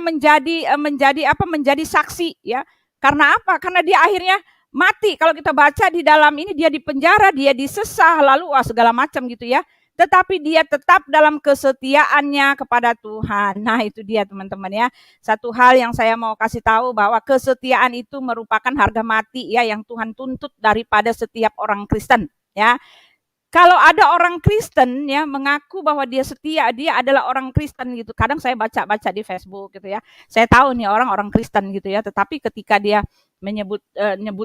menjadi saksi ya. Karena apa? Karena dia akhirnya mati. Kalau kita baca di dalam ini, dia dipenjara, dia disesah, lalu segala macam gitu ya. Tetapi dia tetap dalam kesetiaannya kepada Tuhan. Nah, itu dia teman-teman ya. Satu hal yang saya mau kasih tahu, bahwa kesetiaan itu merupakan harga mati ya yang Tuhan tuntut daripada setiap orang Kristen ya. Kalau ada orang Kristen ya mengaku bahwa dia setia, dia adalah orang Kristen gitu. Kadang saya baca-baca di Facebook gitu ya. Saya tahu nih orang Kristen gitu ya. Tetapi ketika dia nyebut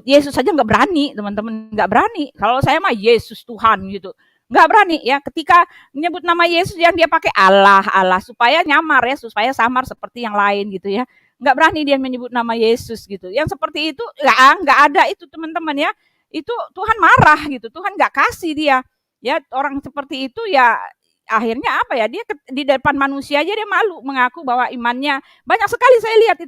Yesus saja nggak berani, teman-teman, nggak berani. Kalau saya mah Yesus Tuhan gitu, nggak berani ya. Ketika menyebut nama Yesus, yang dia pakai Allah supaya nyamar ya, supaya samar seperti yang lain gitu ya. Nggak berani dia menyebut nama Yesus gitu. Yang seperti itu nggak ada itu teman-teman ya. Itu Tuhan marah gitu. Tuhan nggak kasih dia. Ya, orang seperti itu ya akhirnya apa ya, dia di depan manusia aja dia malu mengaku bahwa imannya. Banyak sekali saya lihat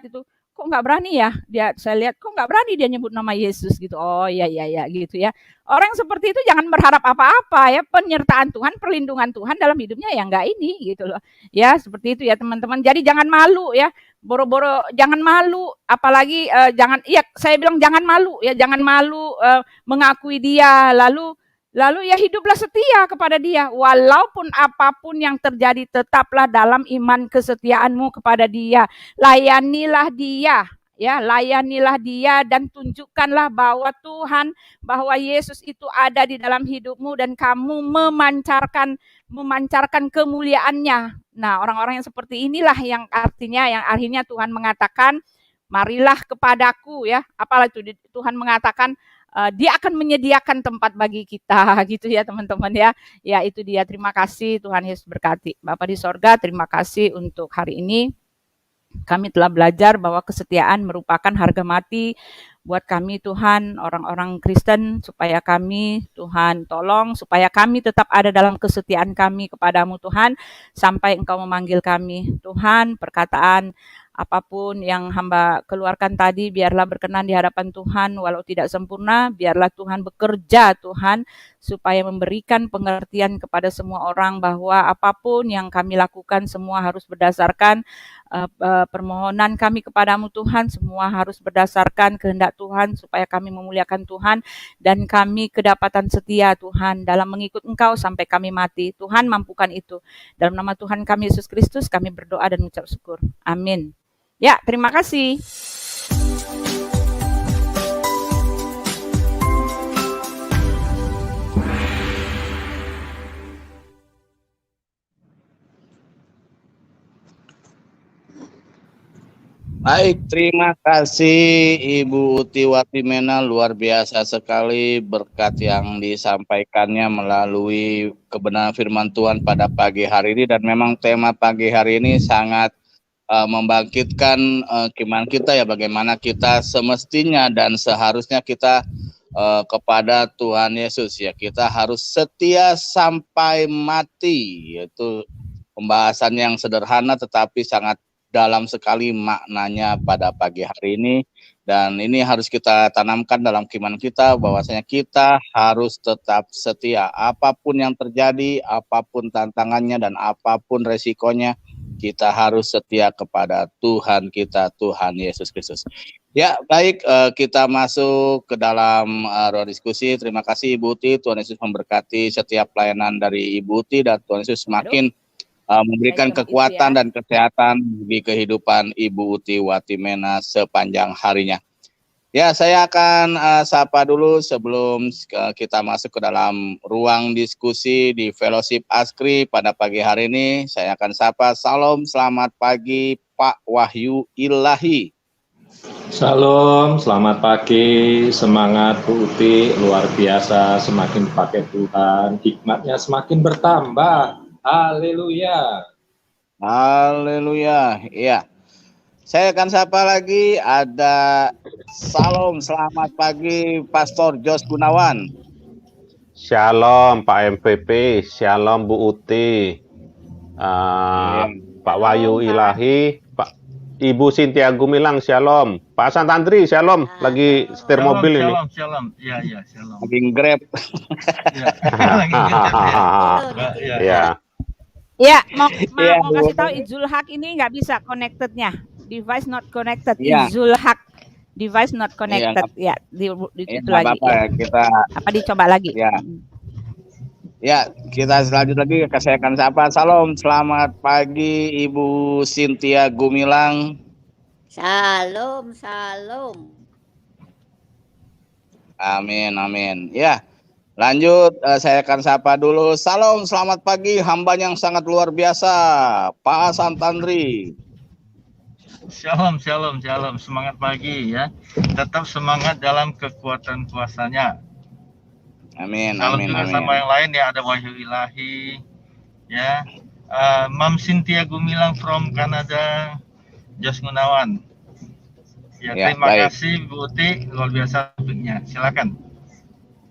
itu kok nggak berani ya saya lihat kok nggak berani dia nyebut nama Yesus gitu. Oh iya gitu ya. Orang seperti itu jangan berharap apa-apa ya, penyertaan Tuhan, perlindungan Tuhan dalam hidupnya ya nggak ini gitu loh ya. Seperti itu ya teman-teman. Jadi jangan malu ya, boro-boro jangan malu, apalagi saya bilang jangan malu ya, jangan malu mengakui dia. Lalu ya hiduplah setia kepada dia. Walaupun apapun yang terjadi, tetaplah dalam iman kesetiaanmu kepada dia. Layanilah dia. Ya, layanilah dia dan tunjukkanlah bahwa Tuhan, bahwa Yesus itu ada di dalam hidupmu dan kamu memancarkan memancarkan kemuliaannya. Nah, orang-orang yang seperti inilah yang akhirnya Tuhan mengatakan, marilah kepadaku, ya. Apalah itu Tuhan mengatakan, dia akan menyediakan tempat bagi kita, gitu ya teman-teman ya. Ya itu dia, terima kasih, Tuhan Yesus berkati. Bapa di sorga, terima kasih untuk hari ini. Kami telah belajar bahwa kesetiaan merupakan harga mati buat kami Tuhan, orang-orang Kristen, supaya kami Tuhan tolong, supaya kami tetap ada dalam kesetiaan kami kepadamu Tuhan, sampai Engkau memanggil kami. Tuhan, perkataan apapun yang hamba keluarkan tadi, biarlah berkenan di hadapan Tuhan, walau tidak sempurna, biarlah Tuhan bekerja Tuhan, supaya memberikan pengertian kepada semua orang bahwa apapun yang kami lakukan semua harus berdasarkan permohonan kami kepadamu Tuhan, semua harus berdasarkan kehendak Tuhan, supaya kami memuliakan Tuhan, dan kami kedapatan setia Tuhan, dalam mengikut Engkau sampai kami mati. Tuhan mampukan itu. Dalam nama Tuhan kami Yesus Kristus, kami berdoa dan mengucap syukur. Amin. Ya, terima kasih. Baik, terima kasih Ibu Uti Watimena, luar biasa sekali berkat yang disampaikannya melalui kebenaran firman Tuhan pada pagi hari ini, dan memang tema pagi hari ini sangat membangkitkan iman kita ya, bagaimana kita semestinya dan seharusnya kita kepada Tuhan Yesus ya, kita harus setia sampai mati. Itu pembahasan yang sederhana tetapi sangat dalam sekali maknanya pada pagi hari ini, dan ini harus kita tanamkan dalam iman kita, bahwasanya kita harus tetap setia apapun yang terjadi, apapun tantangannya dan apapun resikonya, kita harus setia kepada Tuhan kita, Tuhan Yesus Kristus. Ya, baik, kita masuk ke dalam ruang diskusi. Terima kasih Ibu Uti, Tuhan Yesus memberkati setiap pelayanan dari Ibu Uti, dan Tuhan Yesus semakin memberikan kekuatan dan kesehatan bagi kehidupan Ibu Uti Watimena sepanjang harinya. Ya, saya akan sapa dulu sebelum kita masuk ke dalam ruang diskusi di Fellowship Askri pada pagi hari ini. Saya akan sapa, salam, selamat pagi Pak Wahyu Ilahi. Salam, selamat pagi, semangat Bu Uti, luar biasa, semakin dipakai Tuhan, hikmatnya semakin bertambah. Haleluya. Haleluya. Iya. Saya akan sapa lagi, ada salam, selamat pagi Pastor Jos Gunawan. Shalom Pak MVP, shalom Bu Uti, Pak Wahyu Ilahi, Pak Ibu Sintia Gumilang, shalom. Pak Hasan Tantri, shalom. Lagi setir mobil ini. Shalom. Iya, shalom. Lagi Grab. Ya. Ya, mau kasih tahu Izul Haq ini nggak bisa connected-nya. Device not connected. Ya. Izul Haq. Device not connected. Ya, itu lagi. Ya. Kita dicoba lagi. Ya. Ya, kita selanjut lagi. Saya akan sapa. Salam, selamat pagi Ibu Sintia Gumilang. Shalom. Amin. Ya. Lanjut, saya akan sapa dulu. Salam, selamat pagi, hamba yang sangat luar biasa, Pak Hasan Tandri. Shalom. Semangat pagi ya. Tetap semangat dalam kekuatan kuasanya. Amin. Salam juga sama yang lain ya, ada Wahyu Ilahi, ya, Mam Sintia Gumilang from Canada, Jos Gunawan. Ya, terima kasih Bu Uti, luar biasa topiknya. Silakan.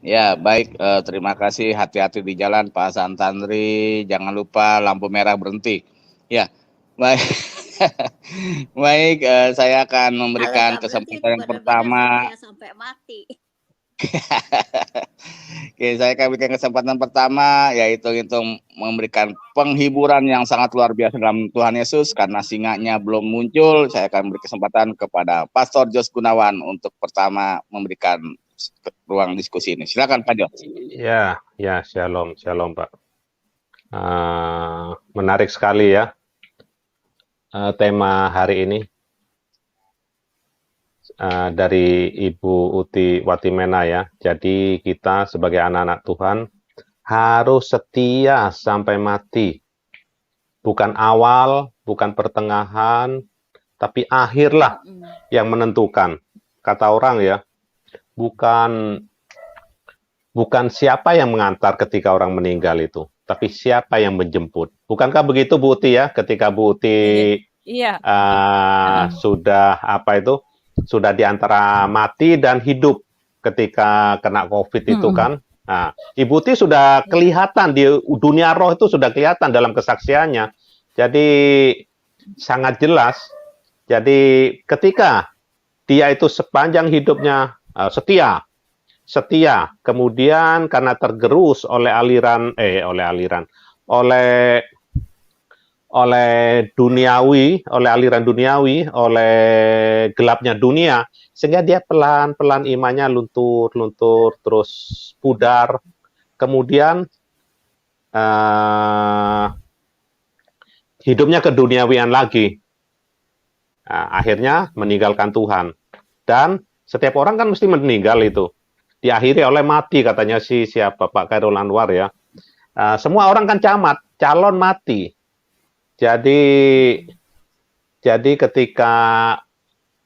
Ya, baik, terima kasih, hati-hati di jalan Pak Hasan Tandri, jangan lupa lampu merah berhenti. Ya, baik. Baik, saya akan memberikan kesempatan yang pertama. Sampai mati. Oke, saya akan berikan kesempatan pertama, yaitu memberikan penghiburan yang sangat luar biasa dalam Tuhan Yesus, karena singanya belum muncul. Saya akan beri kesempatan kepada Pastor Jos Gunawan untuk pertama memberikan ruang diskusi ini. Silakan Pak Jos. Ya, shalom Pak. Menarik sekali ya tema hari ini dari Ibu Uti Watimena ya. Jadi kita sebagai anak-anak Tuhan harus setia sampai mati. Bukan awal, bukan pertengahan, tapi akhirlah yang menentukan. Kata orang ya, bukan siapa yang mengantar ketika orang meninggal itu, tapi siapa yang menjemput. Bukankah begitu Bu Uti ya? Ketika Bu Uti Iya. sudah di antara mati dan hidup ketika kena COVID itu kan. Nah, Ibu Uti sudah kelihatan di dunia roh, itu sudah kelihatan dalam kesaksiannya. Jadi sangat jelas. Jadi ketika dia itu sepanjang hidupnya setia, kemudian karena tergerus oleh aliran duniawi, oleh gelapnya dunia, sehingga dia pelan-pelan imannya luntur, terus pudar, kemudian hidupnya keduniawian lagi. Nah, akhirnya meninggalkan Tuhan. Dan setiap orang kan mesti meninggal itu. Diakhiri oleh mati, katanya siapa Pak Khairul Anwar ya. Semua orang kan calon mati. Jadi ketika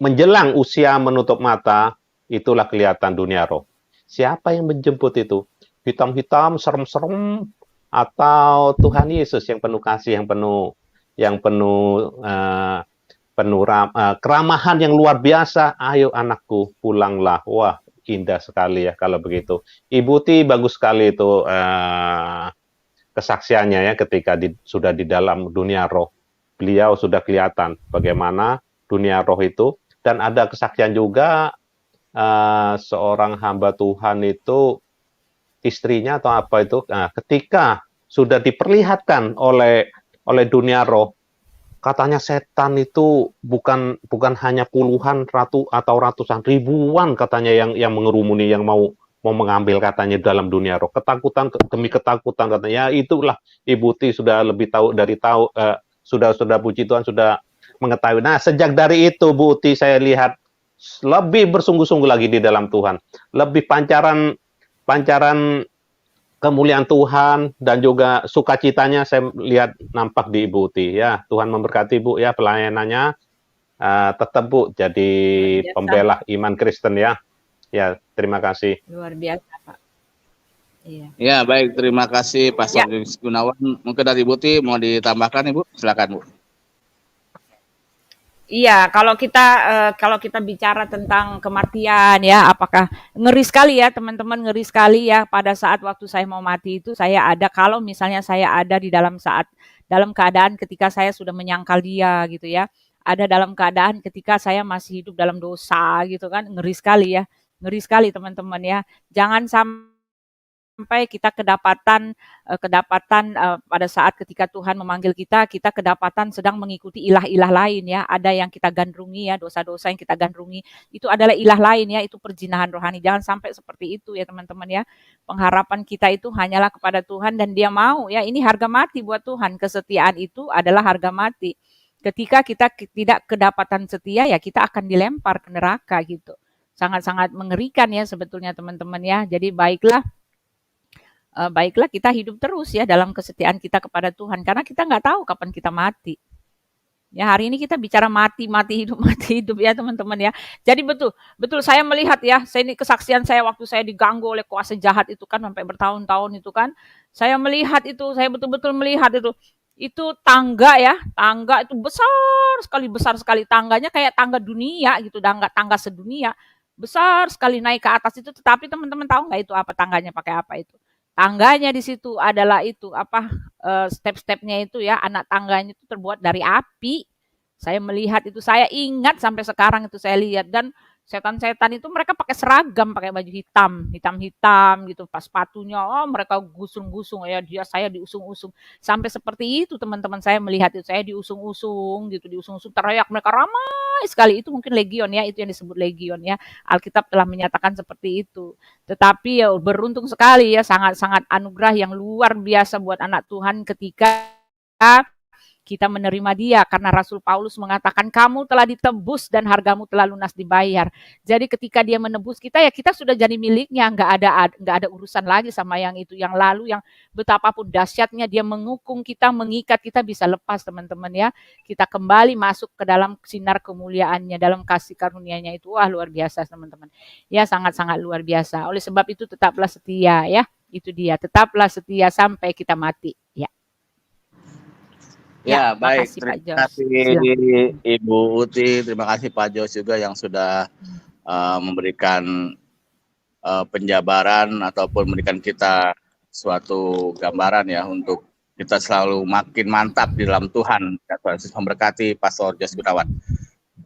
menjelang usia menutup mata, itulah kelihatan dunia roh. Siapa yang menjemput itu? Hitam-hitam, serem-serem, atau Tuhan Yesus yang penuh kasih, yang penuh keramahan yang luar biasa. Ayo anakku, pulanglah. Wah, indah sekali ya kalau begitu. Ibu Ti bagus sekali itu kesaksiannya ya, ketika sudah di dalam dunia roh. Beliau sudah kelihatan bagaimana dunia roh itu. Dan ada kesaksian juga seorang hamba Tuhan itu, istrinya atau apa itu, ketika sudah diperlihatkan oleh dunia roh, katanya setan itu bukan hanya puluhan, atau ratusan, ribuan katanya yang mengerumuni, yang mau mengambil katanya dalam dunia roh. Ketakutan demi ketakutan katanya. Ya itulah Ibu Ti sudah lebih sudah puji Tuhan, sudah mengetahui. Nah, sejak dari itu Bu Ti saya lihat lebih bersungguh-sungguh lagi di dalam Tuhan. Lebih pancaran kemuliaan Tuhan dan juga sukacitanya saya lihat nampak di Ibu Uti ya. Tuhan memberkati Bu ya, pelayanannya tetap Bu jadi pembela iman Kristen ya. Ya, terima kasih. Luar biasa, Pak. Iya. Ya, baik, terima kasih Pastor Gunawan. Mungkin dari Ibu Uti mau ditambahkan Ibu? Silakan Bu. Iya, kalau kita bicara tentang kematian ya, apakah ngeri sekali ya teman-teman, ngeri sekali ya pada saat waktu saya mau mati itu saya ada, kalau misalnya saya ada di dalam keadaan ketika saya sudah menyangkal dia gitu ya, ada dalam keadaan ketika saya masih hidup dalam dosa gitu kan, ngeri sekali teman-teman ya. Jangan sampai kita kedapatan pada saat ketika Tuhan memanggil kita kedapatan sedang mengikuti ilah-ilah lain ya. Ada yang kita gandrungi ya, dosa-dosa yang kita gandrungi itu adalah ilah lain ya, itu perzinahan rohani. Jangan sampai seperti itu ya teman-teman ya. Pengharapan kita itu hanyalah kepada Tuhan dan Dia mau ya. Ini harga mati buat Tuhan. Kesetiaan itu adalah harga mati. Ketika kita tidak kedapatan setia ya, kita akan dilempar ke neraka gitu. Sangat-sangat mengerikan ya sebetulnya teman-teman ya. Jadi baiklah kita hidup terus ya dalam kesetiaan kita kepada Tuhan, karena kita nggak tahu kapan kita mati. Ya, hari ini kita bicara mati hidup ya teman-teman ya. Jadi betul saya melihat ya, ini kesaksian saya waktu saya diganggu oleh kuasa jahat itu kan sampai bertahun-tahun itu kan. Saya melihat itu, saya betul-betul melihat itu. Itu tangga itu besar sekali tangganya, kayak tangga dunia gitu, tangga sedunia. Besar sekali naik ke atas itu, tetapi teman-teman tahu nggak itu apa tangganya, pakai apa itu? Tangganya di situ adalah step-stepnya itu ya, anak tangganya itu terbuat dari api. Saya melihat itu, saya ingat sampai sekarang itu saya lihat. Dan setan-setan itu mereka pakai seragam, pakai baju hitam gitu, pas sepatunya mereka gusung-gusung ya, saya diusung-usung. Sampai seperti itu teman-teman, saya melihat itu, saya diusung-usung gitu, teriak, mereka ramai sekali. Itu mungkin legion ya, itu yang disebut legion ya. Alkitab telah menyatakan seperti itu. Tetapi ya beruntung sekali ya, sangat-sangat anugerah yang luar biasa buat anak Tuhan ketika kita menerima dia karena Rasul Paulus mengatakan kamu telah ditebus dan hargamu telah lunas dibayar. Jadi ketika dia menebus kita ya kita sudah jadi miliknya, nggak ada urusan lagi sama yang itu yang lalu yang betapapun dahsyatnya dia mengukung kita, mengikat kita bisa lepas teman-teman ya. Kita kembali masuk ke dalam sinar kemuliaannya, dalam kasih karunia-Nya itu wah luar biasa teman-teman. Ya sangat-sangat luar biasa. Oleh sebab itu tetaplah setia ya. Itu dia, tetaplah setia sampai kita mati ya. Ya, baik. Makasih, Pak Terima Jos. kasih Silakan. Ibu Uti, terima kasih Pak Jos juga yang sudah memberikan penjabaran ataupun memberikan kita suatu gambaran ya untuk kita selalu makin mantap di dalam Tuhan. Tuhan Yesus memberkati Pastor Jos Gunawan.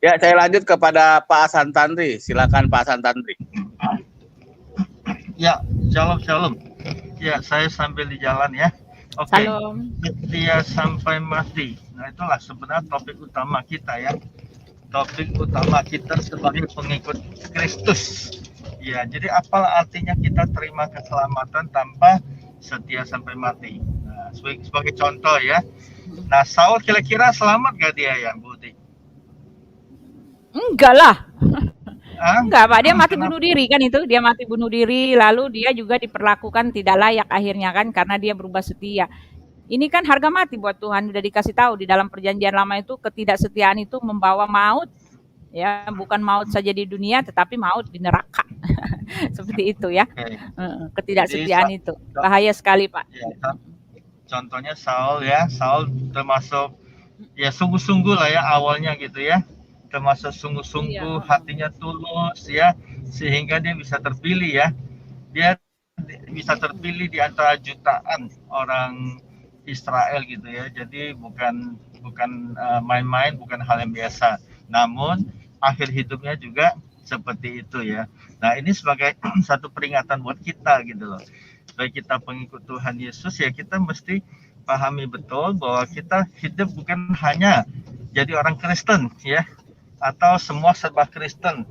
Ya, saya lanjut kepada Pak Hasan Tandri. Silakan Pak Hasan Tandri. Ya, shalom. Ya, saya sambil di jalan ya. Oke. Salam. Setia sampai mati. Nah, itulah sebenarnya topik utama kita ya. Topik utama kita sebagai pengikut Kristus. Ya, jadi apalah artinya kita terima keselamatan tanpa setia sampai mati. Nah, sebagai contoh ya. Nah, Saul kira-kira selamat gak dia ya, Bu Uti? Enggak lah. Enggak, Pak. Dia mati Kenapa? bunuh diri kan itu. Dia mati bunuh diri, lalu dia juga diperlakukan tidak layak akhirnya kan karena dia berubah setia. Ini kan harga mati buat Tuhan. Udah dikasih tahu di dalam perjanjian lama itu ketidaksetiaan itu membawa maut. Ya, bukan maut saja di dunia tetapi maut di neraka. Seperti itu ya. Oke. Ketidaksetiaan Jadi, itu. Bahaya sekali, Pak. Ya, contohnya Saul ya. Saul termasuk ya sungguh-sungguh lah ya awalnya gitu ya. Termasuk sungguh-sungguh, hatinya tulus ya, sehingga dia bisa terpilih ya. Dia bisa terpilih di antara jutaan orang Israel gitu ya. Jadi bukan main-main, bukan hal yang biasa. Namun akhir hidupnya juga seperti itu ya. Nah, ini sebagai satu peringatan buat kita gitu loh. Sebagai kita pengikut Tuhan Yesus ya, kita mesti pahami betul bahwa kita hidup bukan hanya jadi orang Kristen ya, atau semua serba Kristen,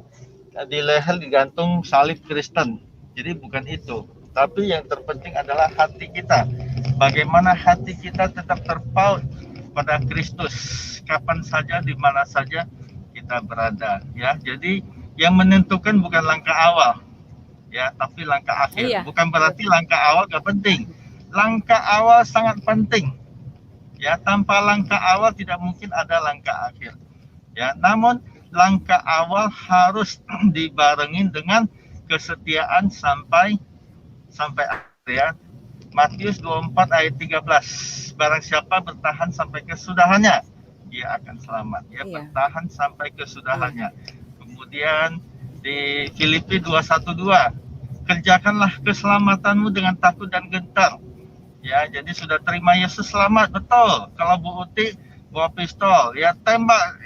di leher digantung salib Kristen. Jadi bukan itu, tapi yang terpenting adalah hati kita. Bagaimana hati kita tetap terpaut pada Kristus kapan saja, di mana saja kita berada ya. Jadi yang menentukan bukan langkah awal ya, tapi langkah akhir. Bukan berarti langkah awal gak penting. Langkah awal sangat penting ya. Tanpa langkah awal tidak mungkin ada langkah akhir ya. Namun langkah awal harus dibarengin dengan kesetiaan sampai akhir ya. Matius 24 ayat 13. Barang siapa bertahan sampai kesudahannya, dia akan selamat ya. Bertahan sampai kesudahannya. Kemudian di Filipi 2:1-2, kerjakanlah keselamatanmu dengan takut dan gentar ya. Jadi sudah terima Yesus selamat, betul. Kalau Bu Uti bawa pistol ya, tembak,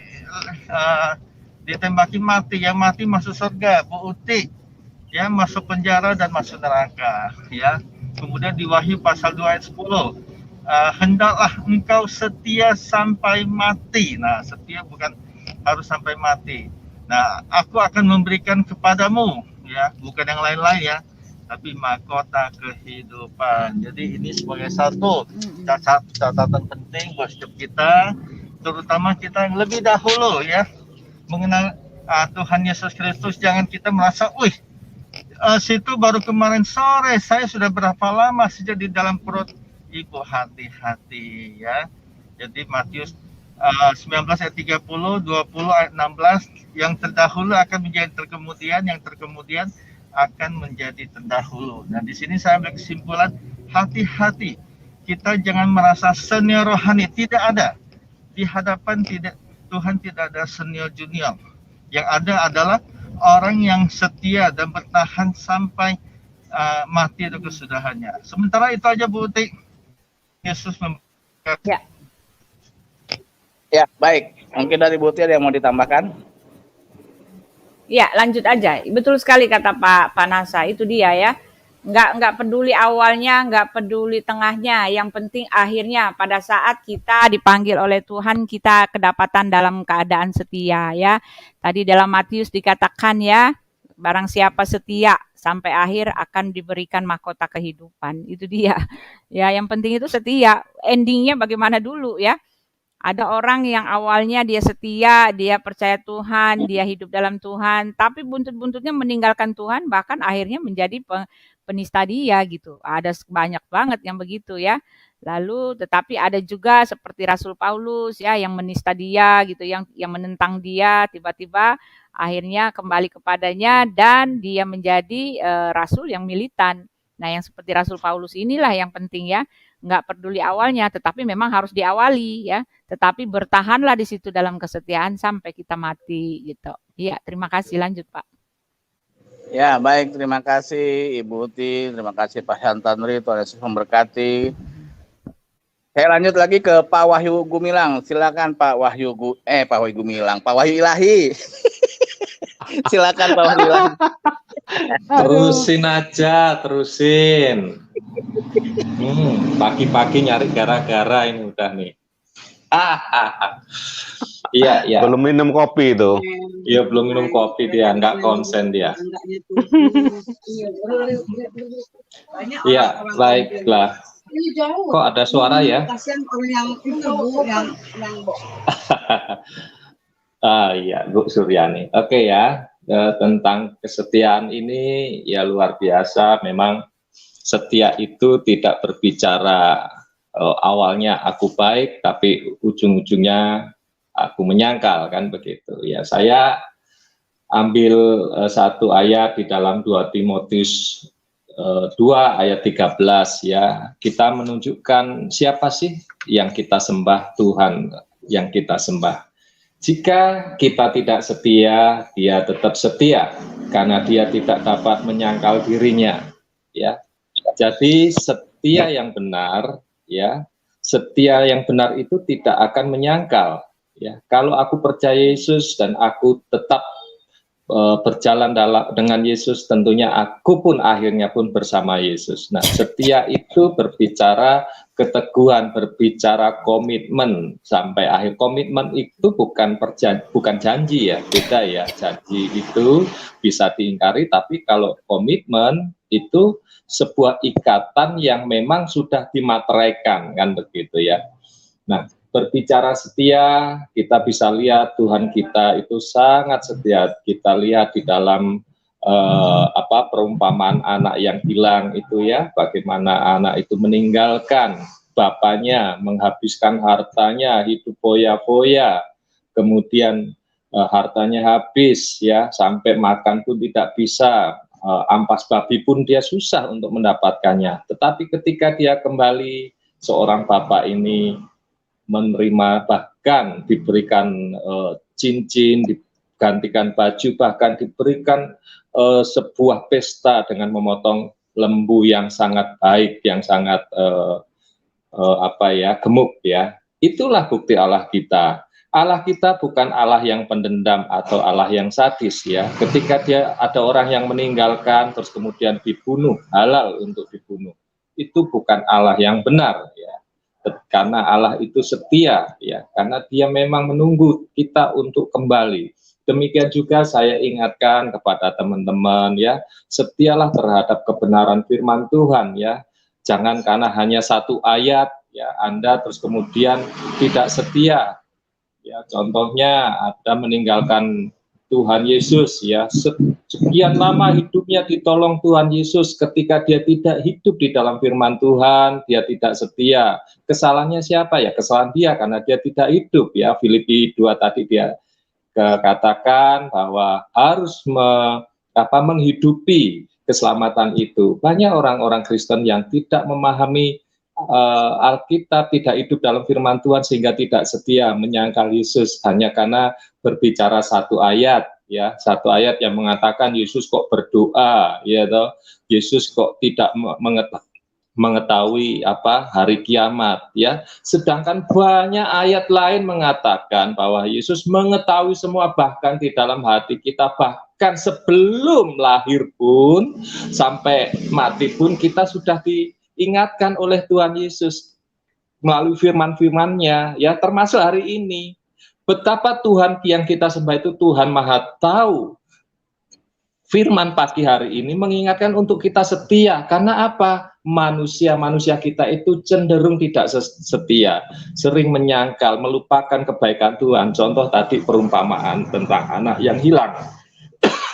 ditembaki mati, yang mati masuk surga. Bu Uti ya masuk penjara dan masuk neraka ya. Kemudian di Wahyu pasal 2 ayat 10, hendaklah engkau setia sampai mati. Nah, setia bukan harus sampai mati. Nah, aku akan memberikan kepadamu ya, bukan yang lain-lain ya, tapi mahkota kehidupan. Jadi ini sebagai satu catatan penting buat setiap kita, terutama kita yang lebih dahulu ya mengenal Tuhan Yesus Kristus. Jangan kita merasa, situ baru kemarin sore, saya sudah berapa lama sejak di dalam perut ibu. Hati-hati ya. Jadi Matius 19 ayat 30, 20 ayat 16, yang terdahulu akan menjadi terkemudian, yang terkemudian akan menjadi terdahulu. Nah, di sini saya ambil kesimpulan, hati-hati. Kita jangan merasa senior rohani, tidak ada. Di hadapan Tuhan tidak ada senior junior. Yang ada adalah orang yang setia dan bertahan sampai mati atau kesudahannya. Sementara itu aja Bu Uti. Yesus memberkati. Ya, baik. Mungkin dari Bu Uti ada yang mau ditambahkan? Ya, lanjut aja. Betul sekali kata Pak Nasa. Itu dia ya. Nggak peduli awalnya, nggak peduli tengahnya. Yang penting akhirnya pada saat kita dipanggil oleh Tuhan, kita kedapatan dalam keadaan setia ya. Tadi dalam Matius dikatakan ya, barang siapa setia sampai akhir akan diberikan mahkota kehidupan. Itu dia. Ya, yang penting itu setia. Endingnya bagaimana dulu ya. Ada orang yang awalnya dia setia, dia percaya Tuhan, dia hidup dalam Tuhan, tapi buntut-buntutnya meninggalkan Tuhan, bahkan akhirnya menjadi penista dia gitu. Ada banyak banget yang begitu ya. Lalu tetapi ada juga seperti Rasul Paulus ya yang menista dia gitu, yang menentang dia, tiba-tiba akhirnya kembali kepadanya dan dia menjadi rasul yang militan. Nah, yang seperti Rasul Paulus inilah yang penting ya, nggak peduli awalnya, tetapi memang harus diawali ya. Tetapi bertahanlah di situ dalam kesetiaan sampai kita mati gitu. Iya, terima kasih. Lanjut, Pak. Ya, baik. Terima kasih Ibu Uti. Terima kasih Pak Shantanri. Tuhan Yesus memberkati. Saya lanjut lagi ke Pak Wahyu Gumilang. Silakan Pak Wahyu Pak Wahyu Gumilang. Pak Wahyu Ilahi. Silakan Pak Wahyu Ilahi. Terusin aja, terusin. Pagi-pagi nyari gara-gara ini udah nih. Iya, iya. Belum minum kopi itu. Iya, belum minum kopi dia, nggak konsen dia. Iya, baiklah. Kok ada suara ya? Iya, Bu Suryani. Oke ya, tentang kesetiaan ini ya luar biasa. Memang setia itu tidak berbicara awalnya aku baik, tapi ujung-ujungnya aku menyangkal, kan begitu. Ya, saya ambil satu ayat di dalam 2 Timotius 2 ayat 13 ya. Kita menunjukkan siapa sih yang kita sembah, Tuhan yang kita sembah. Jika kita tidak setia, dia tetap setia karena dia tidak dapat menyangkal dirinya, ya. Jadi setia yang benar, ya, setia yang benar itu tidak akan menyangkal, ya. Kalau aku percaya Yesus dan aku tetap berjalan dengan Yesus, tentunya aku pun akhirnya pun bersama Yesus. Nah, setia itu berbicara keteguhan, berbicara komitmen sampai akhir. Komitmen itu bukan janji ya, beda ya. Janji itu bisa diingkari, tapi kalau komitmen itu sebuah ikatan yang memang sudah dimateraikan, kan begitu ya. Nah, berbicara setia, kita bisa lihat Tuhan kita itu sangat setia. Kita lihat di dalam perumpamaan anak yang hilang itu ya, bagaimana anak itu meninggalkan bapaknya, menghabiskan hartanya, hidup foya-foya, kemudian hartanya habis ya, sampai makan pun tidak bisa, ampas babi pun dia susah untuk mendapatkannya. Tetapi ketika dia kembali, seorang bapak ini menerima, bahkan diberikan cincin, digantikan baju, bahkan diberikan sebuah pesta dengan memotong lembu yang sangat baik, yang sangat gemuk ya. Itulah bukti Allah kita. Allah kita bukan Allah yang pendendam atau Allah yang sadis ya. Ketika dia ada orang yang meninggalkan terus kemudian dibunuh, halal untuk dibunuh, itu bukan Allah yang benar ya. Karena Allah itu setia ya, karena dia memang menunggu kita untuk kembali. Demikian juga saya ingatkan kepada teman-teman ya, setialah terhadap kebenaran firman Tuhan ya. Jangan karena hanya satu ayat ya Anda terus kemudian tidak setia. Ya, contohnya ada meninggalkan Tuhan Yesus ya, sekian lama hidupnya ditolong Tuhan Yesus, ketika dia tidak hidup di dalam firman Tuhan, dia tidak setia. Kesalahannya siapa ya? Kesalahan dia karena dia tidak hidup ya. Filipi 2 tadi dia katakan bahwa harus menghidupi keselamatan itu. Banyak orang-orang Kristen yang tidak memahami Alkitab, tidak hidup dalam firman Tuhan sehingga tidak setia, menyangkal Yesus hanya karena berbicara satu ayat ya, satu ayat yang mengatakan Yesus kok berdoa ya toh, Yesus kok tidak mengetahui hari kiamat ya, sedangkan banyak ayat lain mengatakan bahwa Yesus mengetahui semua, bahkan di dalam hati kita, bahkan sebelum lahir pun sampai mati pun kita sudah diingatkan oleh Tuhan Yesus melalui firman-firman-Nya ya, termasuk hari ini. Betapa Tuhan yang kita sembah itu Tuhan Maha Tahu firman pagi hari ini mengingatkan untuk kita setia. Karena apa? Manusia kita itu cenderung tidak setia, sering menyangkal, melupakan kebaikan Tuhan. Contoh tadi perumpamaan tentang anak yang hilang.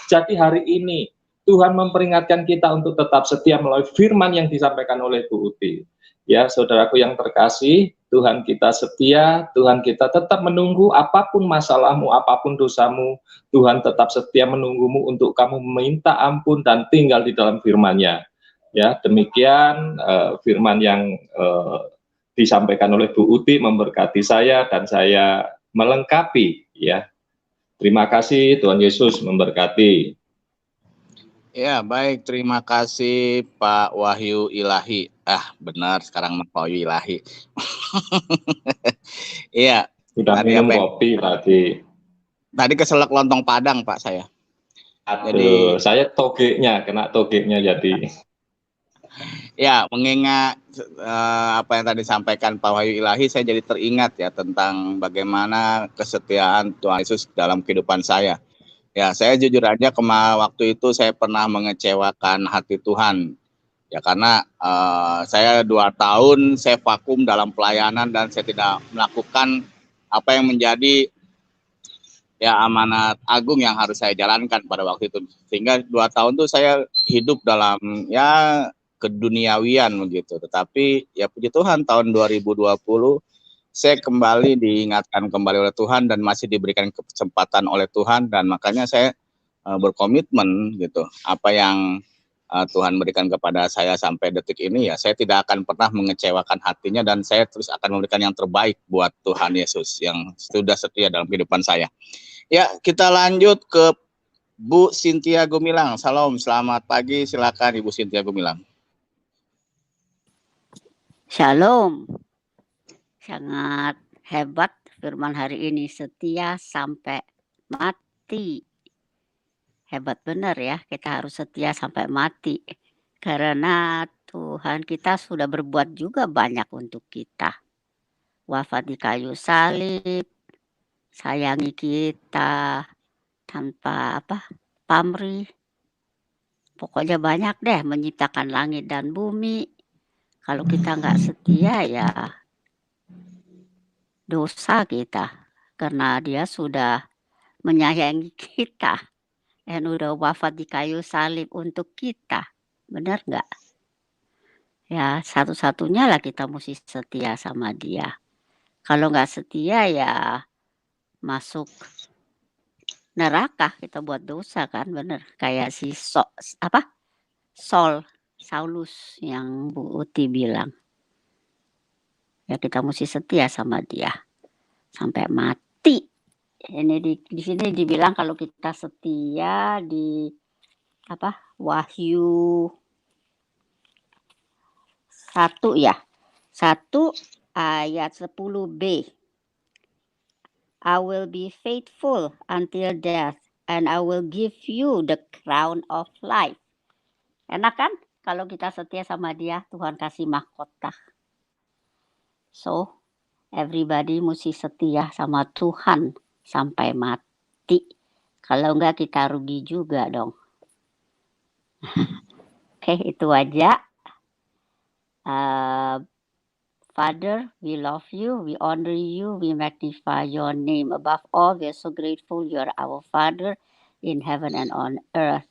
Jadi hari ini Tuhan memperingatkan kita untuk tetap setia melalui firman yang disampaikan oleh Bu Uti. Ya, saudaraku yang terkasih, Tuhan kita setia, Tuhan kita tetap menunggu apapun masalahmu, apapun dosamu, Tuhan tetap setia menunggumu untuk kamu meminta ampun dan tinggal di dalam firman-Nya. Ya, demikian firman yang disampaikan oleh Bu Uti memberkati saya dan saya melengkapi, ya. Terima kasih, Tuhan Yesus memberkati. Ya, baik. Terima kasih Pak Wahyu Ilahi. Benar sekarang Pak Wahyu Ilahi. Iya. Sudah minum kopi tadi. Tadi keselak lontong Padang, Pak, saya. Aduh, saya kena togenya jadi. Ya, mengingat apa yang tadi disampaikan Pak Wahyu Ilahi, saya jadi teringat ya tentang bagaimana kesetiaan Tuhan Yesus dalam kehidupan saya. Ya, saya jujur aja waktu itu saya pernah mengecewakan hati Tuhan. Ya, karena saya 2 tahun saya vakum dalam pelayanan dan saya tidak melakukan apa yang menjadi ya amanat agung yang harus saya jalankan pada waktu itu. Sehingga 2 tahun itu saya hidup dalam ya keduniawian begitu. Tetapi ya puji Tuhan tahun 2020 saya kembali diingatkan kembali oleh Tuhan dan masih diberikan kesempatan oleh Tuhan, dan makanya saya berkomitmen gitu. Apa yang Tuhan berikan kepada saya sampai detik ini ya saya tidak akan pernah mengecewakan hatinya, dan saya terus akan memberikan yang terbaik buat Tuhan Yesus yang sudah setia dalam kehidupan saya. Ya, kita lanjut ke Bu Cynthia Gumilang. Salam, selamat pagi. Silakan Ibu Cynthia Gumilang. Shalom. Sangat hebat firman hari ini, setia sampai mati. Hebat benar ya, kita harus setia sampai mati. Karena Tuhan kita sudah berbuat juga banyak untuk kita. Wafat di kayu salib, sayangi kita tanpa pamrih. Pokoknya banyak deh, menciptakan langit dan bumi. Kalau kita nggak setia ya dosa kita, karena dia sudah menyayangi kita dan udah wafat di kayu salib untuk kita. Benar nggak? Ya satu-satunya lah kita mesti setia sama dia. Kalau nggak setia ya masuk neraka, kita buat dosa kan, bener. Kayak si Saulus yang Bu Uti bilang. Ya kita mesti setia sama dia sampai mati. Ini di sini dibilang kalau kita setia di Wahyu 1 ya. 1 ayat 10b. I will be faithful until death and I will give you the crown of life. Enak kan? Kalau kita setia sama dia, Tuhan kasih mahkota. So, everybody mesti setia sama Tuhan sampai mati. Kalau enggak kita rugi juga dong. Oke, itu aja. Father, we love you, we honor you, we magnify your name. Above all, we are so grateful you are our Father in heaven and on earth.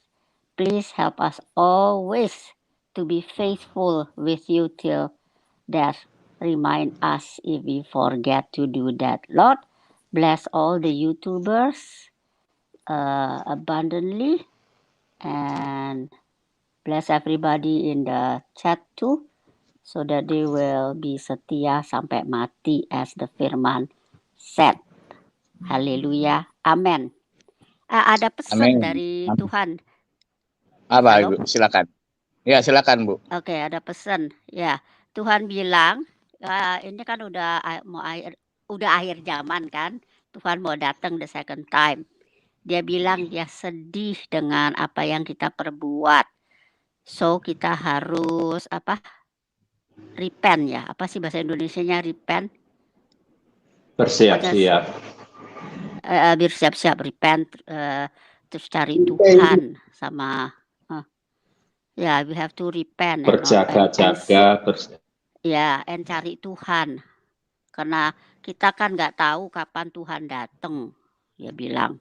Please help us always to be faithful with you till death. Remind us if we forget to do that. Lord, bless all the YouTubers abundantly, and bless everybody in the chat too, so that they will be setia sampai mati as the firman said. Haleluya. Amin. Ada pesan dari Tuhan. Apa Ibu? Silakan. Ya, silakan Bu. Oke, ada pesan. Ya, Tuhan bilang ini kan udah akhir zaman kan. Tuhan mau datang the second time. Dia bilang dia sedih dengan apa yang kita perbuat. So kita harus repent ya. Apa sih bahasa Indonesianya repent? Bersiap-siap. Bersiap-siap, repent, terus cari Tuhan sama ya, we have to repent berjaga-jaga, ya, and cari Tuhan, karena kita kan nggak tahu kapan Tuhan datang, dia bilang,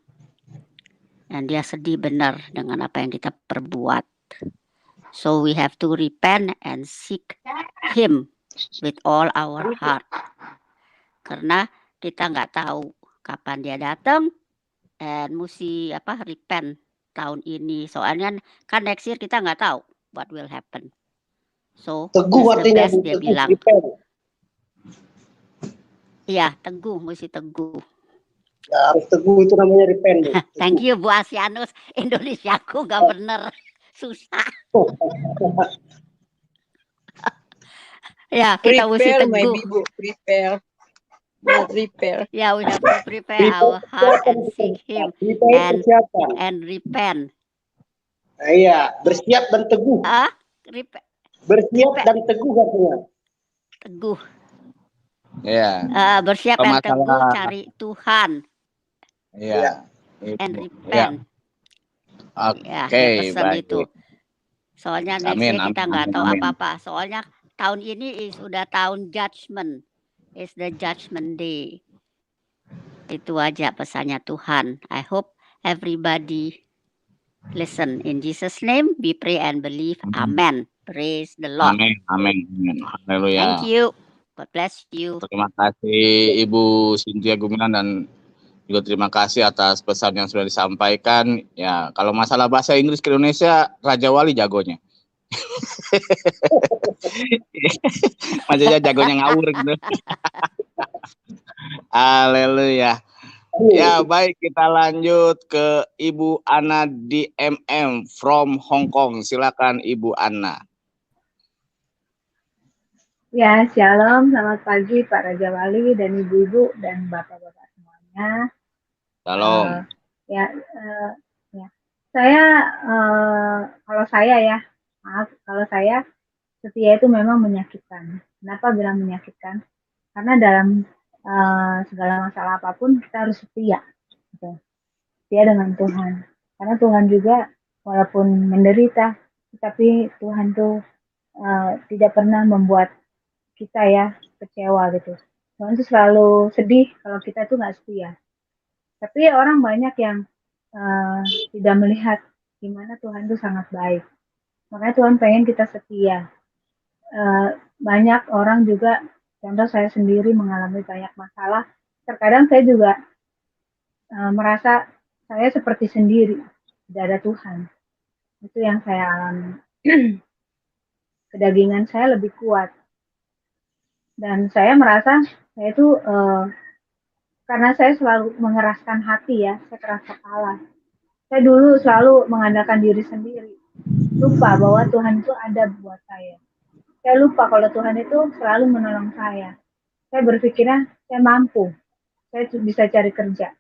dan dia sedih benar dengan apa yang kita perbuat. So we have to repent and seek Him with all our heart, karena kita nggak tahu kapan dia datang, and mesti repent tahun ini, soalnya kan next year kita nggak tahu what will happen. So teguh that's the artinya best, dia bilang. Iya, teguh, mesti teguh. Ya, harus teguh, itu namanya repent. Thank you Bu Asianus, Indonesiaku nggak bener, susah. Ya, kita mesti teguh. Prepare, not repair. Ya, we have to prepare our heart and seek Him and repent. Iya, bersiap dan teguh. Bersiap dan teguh katanya. Teguh. Ya. Bersiap dan teguh cari Tuhan. Iya. And repent. Oke, baik. Itu. Soalnya next year kita nggak tahu apa-apa. Soalnya tahun ini sudah tahun judgment. It's the judgment day. Itu aja pesannya Tuhan. I hope everybody listen. In Jesus' name we pray and believe. Amen. Praise the Lord. Amin. Amin. Haleluya. Thank you. God bless you. Terima kasih Ibu Cynthia Gumilang, dan juga terima kasih atas pesan yang sudah disampaikan. Ya, kalau masalah bahasa Inggris ke Indonesia, Raja Wali jagonya. Maksudnya jagonya ngawur gitu. Haleluya. Ya, baik, kita lanjut ke Ibu Ana DMM from Hong Kong. Silakan Ibu Ana. Ya, shalom, selamat pagi Pak Raja Wali dan ibu-ibu dan bapak-bapak semuanya. Shalom. Kalau saya setia itu memang menyakitkan. Kenapa bilang menyakitkan? Karena dalam segala masalah apapun kita harus setia, gitu. Setia dengan Tuhan. Karena Tuhan juga walaupun menderita, tapi Tuhan tuh tidak pernah membuat kita kecewa gitu. Tuhan tuh selalu sedih kalau kita tuh nggak setia. Tapi orang banyak yang tidak melihat gimana Tuhan tuh sangat baik. Makanya Tuhan pengen kita setia. Banyak orang juga, contoh saya sendiri mengalami banyak masalah. Terkadang saya juga merasa saya seperti sendiri, tidak ada Tuhan. Itu yang saya alami. Kedagingan saya lebih kuat. Dan saya merasa saya itu karena saya selalu mengeraskan hati saya keras kepala. Saya dulu selalu mengandalkan diri sendiri. Lupa bahwa Tuhan itu ada buat saya. Saya lupa kalau Tuhan itu selalu menolong saya. Saya berpikirnya saya mampu. Saya bisa cari kerja.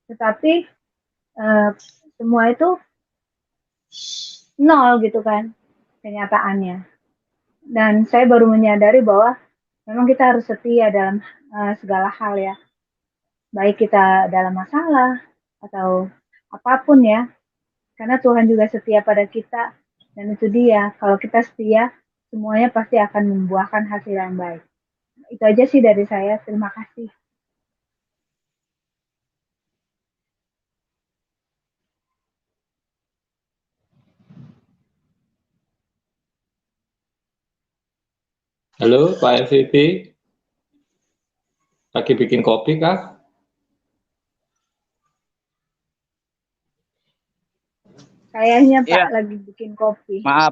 Tetapi semua itu nol gitu kan kenyataannya. Dan saya baru menyadari bahwa memang kita harus setia dalam segala hal baik kita dalam masalah atau apapun karena Tuhan juga setia pada kita, dan itu dia, kalau kita setia semuanya pasti akan membuahkan hasil yang baik. Itu aja sih dari saya, terima kasih. Halo Pak MVP, lagi bikin kopi kah? Kayaknya Pak lagi bikin kopi. Maaf,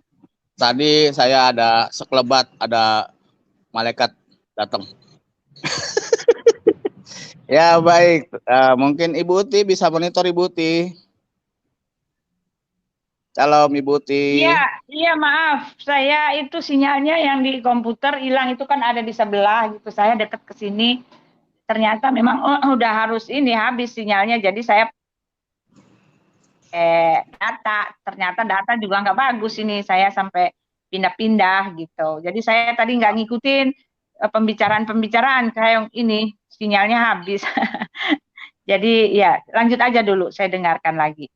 tadi saya ada sekelebat, ada malaikat datang. Ya baik, mungkin Ibu Uti bisa monitor Ibu Uti. Shalom Ibu Uti. Iya maaf, saya itu sinyalnya yang di komputer hilang, itu kan ada di sebelah gitu. Saya dekat ke sini, ternyata memang udah harus habis sinyalnya, jadi saya ternyata data juga nggak bagus ini, saya sampai pindah-pindah gitu. Jadi saya tadi nggak ngikutin pembicaraan kayak ini, sinyalnya habis. Jadi ya lanjut aja dulu, saya dengarkan lagi.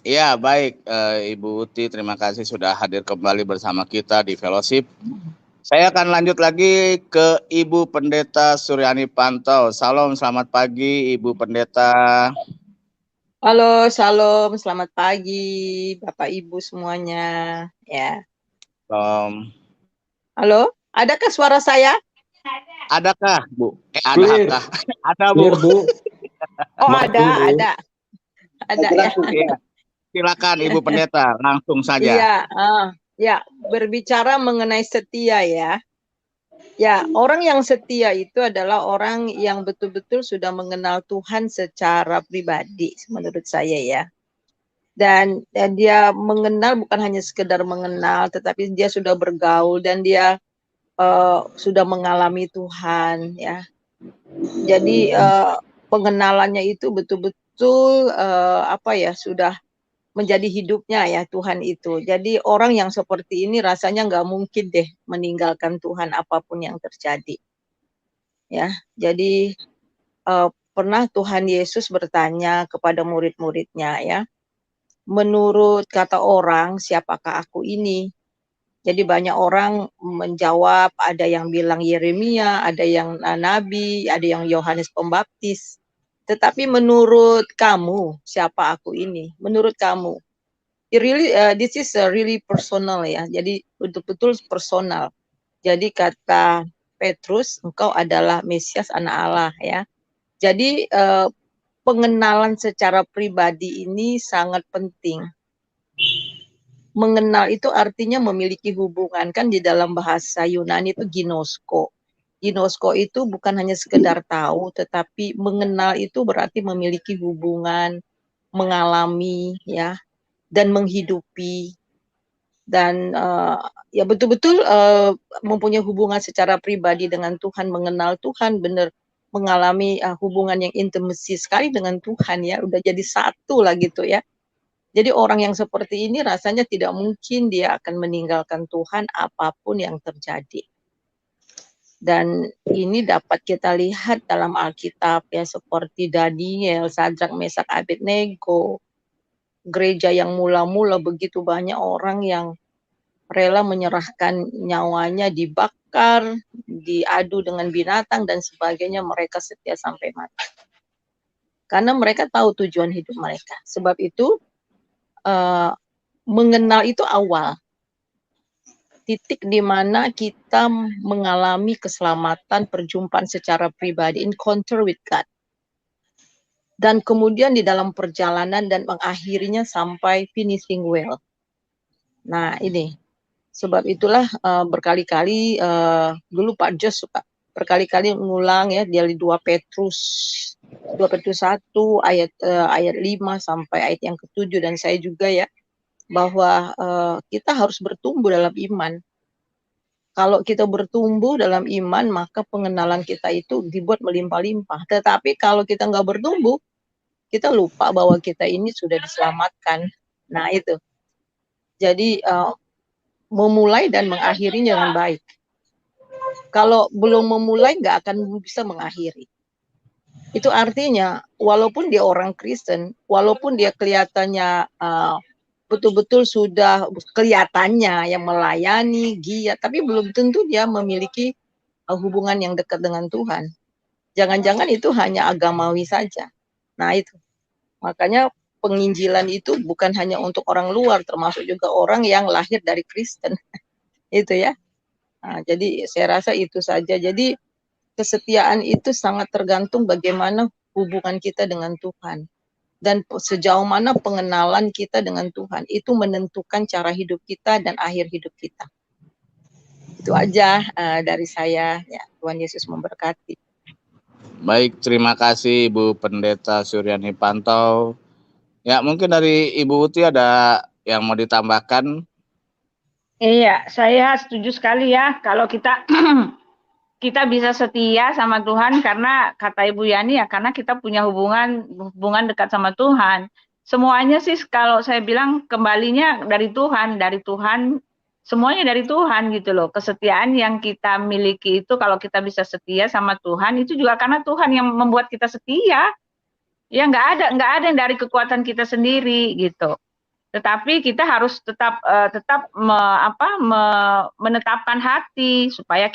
Ya, baik, Ibu Uti, terima kasih sudah hadir kembali bersama kita di Fellowship. Saya akan lanjut lagi ke Ibu Pendeta Suryani Pantau. Salam, selamat pagi Ibu Pendeta. Halo, salam, selamat pagi Bapak Ibu semuanya. Ya. Halo, adakah suara saya? Adakah, Bu? Adakah? Ada, Bu. Oh, ada. Ada ya. Iya. Silakan Ibu Pendeta, langsung saja. Iya, ya, berbicara mengenai setia ya. Ya, orang yang setia itu adalah orang yang betul-betul sudah mengenal Tuhan secara pribadi menurut saya ya. Dan dia mengenal bukan hanya sekedar mengenal, tetapi dia sudah bergaul dan dia sudah mengalami Tuhan ya. Jadi pengenalannya itu betul-betul sudah menjadi hidupnya ya Tuhan itu. Jadi orang yang seperti ini rasanya nggak mungkin deh meninggalkan Tuhan apapun yang terjadi. Ya, jadi pernah Tuhan Yesus bertanya kepada murid-muridnya ya, menurut kata orang siapakah aku ini? Jadi banyak orang menjawab, ada yang bilang Yeremia, ada yang Nabi, ada yang Yohanes Pembaptis. Tetapi menurut kamu, siapa aku ini? Menurut kamu, this is really personal ya. Jadi betul-betul personal. Jadi kata Petrus, engkau adalah Mesias, anak Allah ya. Jadi pengenalan secara pribadi ini sangat penting. Mengenal itu artinya memiliki hubungan, kan di dalam bahasa Yunani itu ginosko. Ginosko itu bukan hanya sekedar tahu, tetapi mengenal itu berarti memiliki hubungan, mengalami ya, dan menghidupi, dan ya betul-betul mempunyai hubungan secara pribadi dengan Tuhan, mengenal Tuhan, benar mengalami hubungan yang intimasi sekali dengan Tuhan ya, udah jadi satu lah gitu ya. Jadi orang yang seperti ini rasanya tidak mungkin dia akan meninggalkan Tuhan apapun yang terjadi. Dan ini dapat kita lihat dalam Alkitab ya, seperti Daniel, Sadrak, Mesak, Abednego, gereja yang mula-mula begitu banyak orang yang rela menyerahkan nyawanya, dibakar, diadu dengan binatang dan sebagainya, mereka setia sampai mati. Karena mereka tahu tujuan hidup mereka. Sebab itu mengenal itu awal. Titik di mana kita mengalami keselamatan, perjumpaan secara pribadi, encounter with God. Dan kemudian di dalam perjalanan dan mengakhirinya sampai finishing well. Nah ini, sebab itulah berkali-kali, dulu Pak Jos suka berkali-kali mengulang ya dari 2 Petrus 1 ayat 5 sampai ayat yang ke-7, dan saya juga ya, bahwa kita harus bertumbuh dalam iman. Kalau kita bertumbuh dalam iman, maka pengenalan kita itu dibuat melimpah-limpah. Tetapi kalau kita nggak bertumbuh, kita lupa bahwa kita ini sudah diselamatkan. Nah itu. Jadi memulai dan mengakhirinya dengan baik. Kalau belum memulai, nggak akan bisa mengakhiri. Itu artinya, walaupun dia orang Kristen, walaupun dia kelihatannya betul-betul sudah kelihatannya yang melayani, giat, tapi belum tentu dia memiliki hubungan yang dekat dengan Tuhan. Jangan-jangan itu hanya agamawi saja. Nah itu, makanya penginjilan itu bukan hanya untuk orang luar, termasuk juga orang yang lahir dari Kristen. Itu ya. Nah, jadi saya rasa itu saja. Jadi kesetiaan itu sangat tergantung bagaimana hubungan kita dengan Tuhan. Dan sejauh mana pengenalan kita dengan Tuhan itu menentukan cara hidup kita dan akhir hidup kita. Itu aja dari saya ya. Tuhan Yesus memberkati. Baik, terima kasih Ibu Pendeta Suryani Pantau. Ya, mungkin dari Ibu Uti ada yang mau ditambahkan? Iya, saya setuju sekali ya kalau kita kita bisa setia sama Tuhan karena kata Ibu Yani ya, karena kita punya hubungan dekat sama Tuhan. Semuanya sih kalau saya bilang kembalinya dari Tuhan, semuanya dari Tuhan gitu loh. Kesetiaan yang kita miliki itu kalau kita bisa setia sama Tuhan itu juga karena Tuhan yang membuat kita setia. Ya nggak ada yang dari kekuatan kita sendiri gitu. Tetapi kita harus tetap menetapkan hati supaya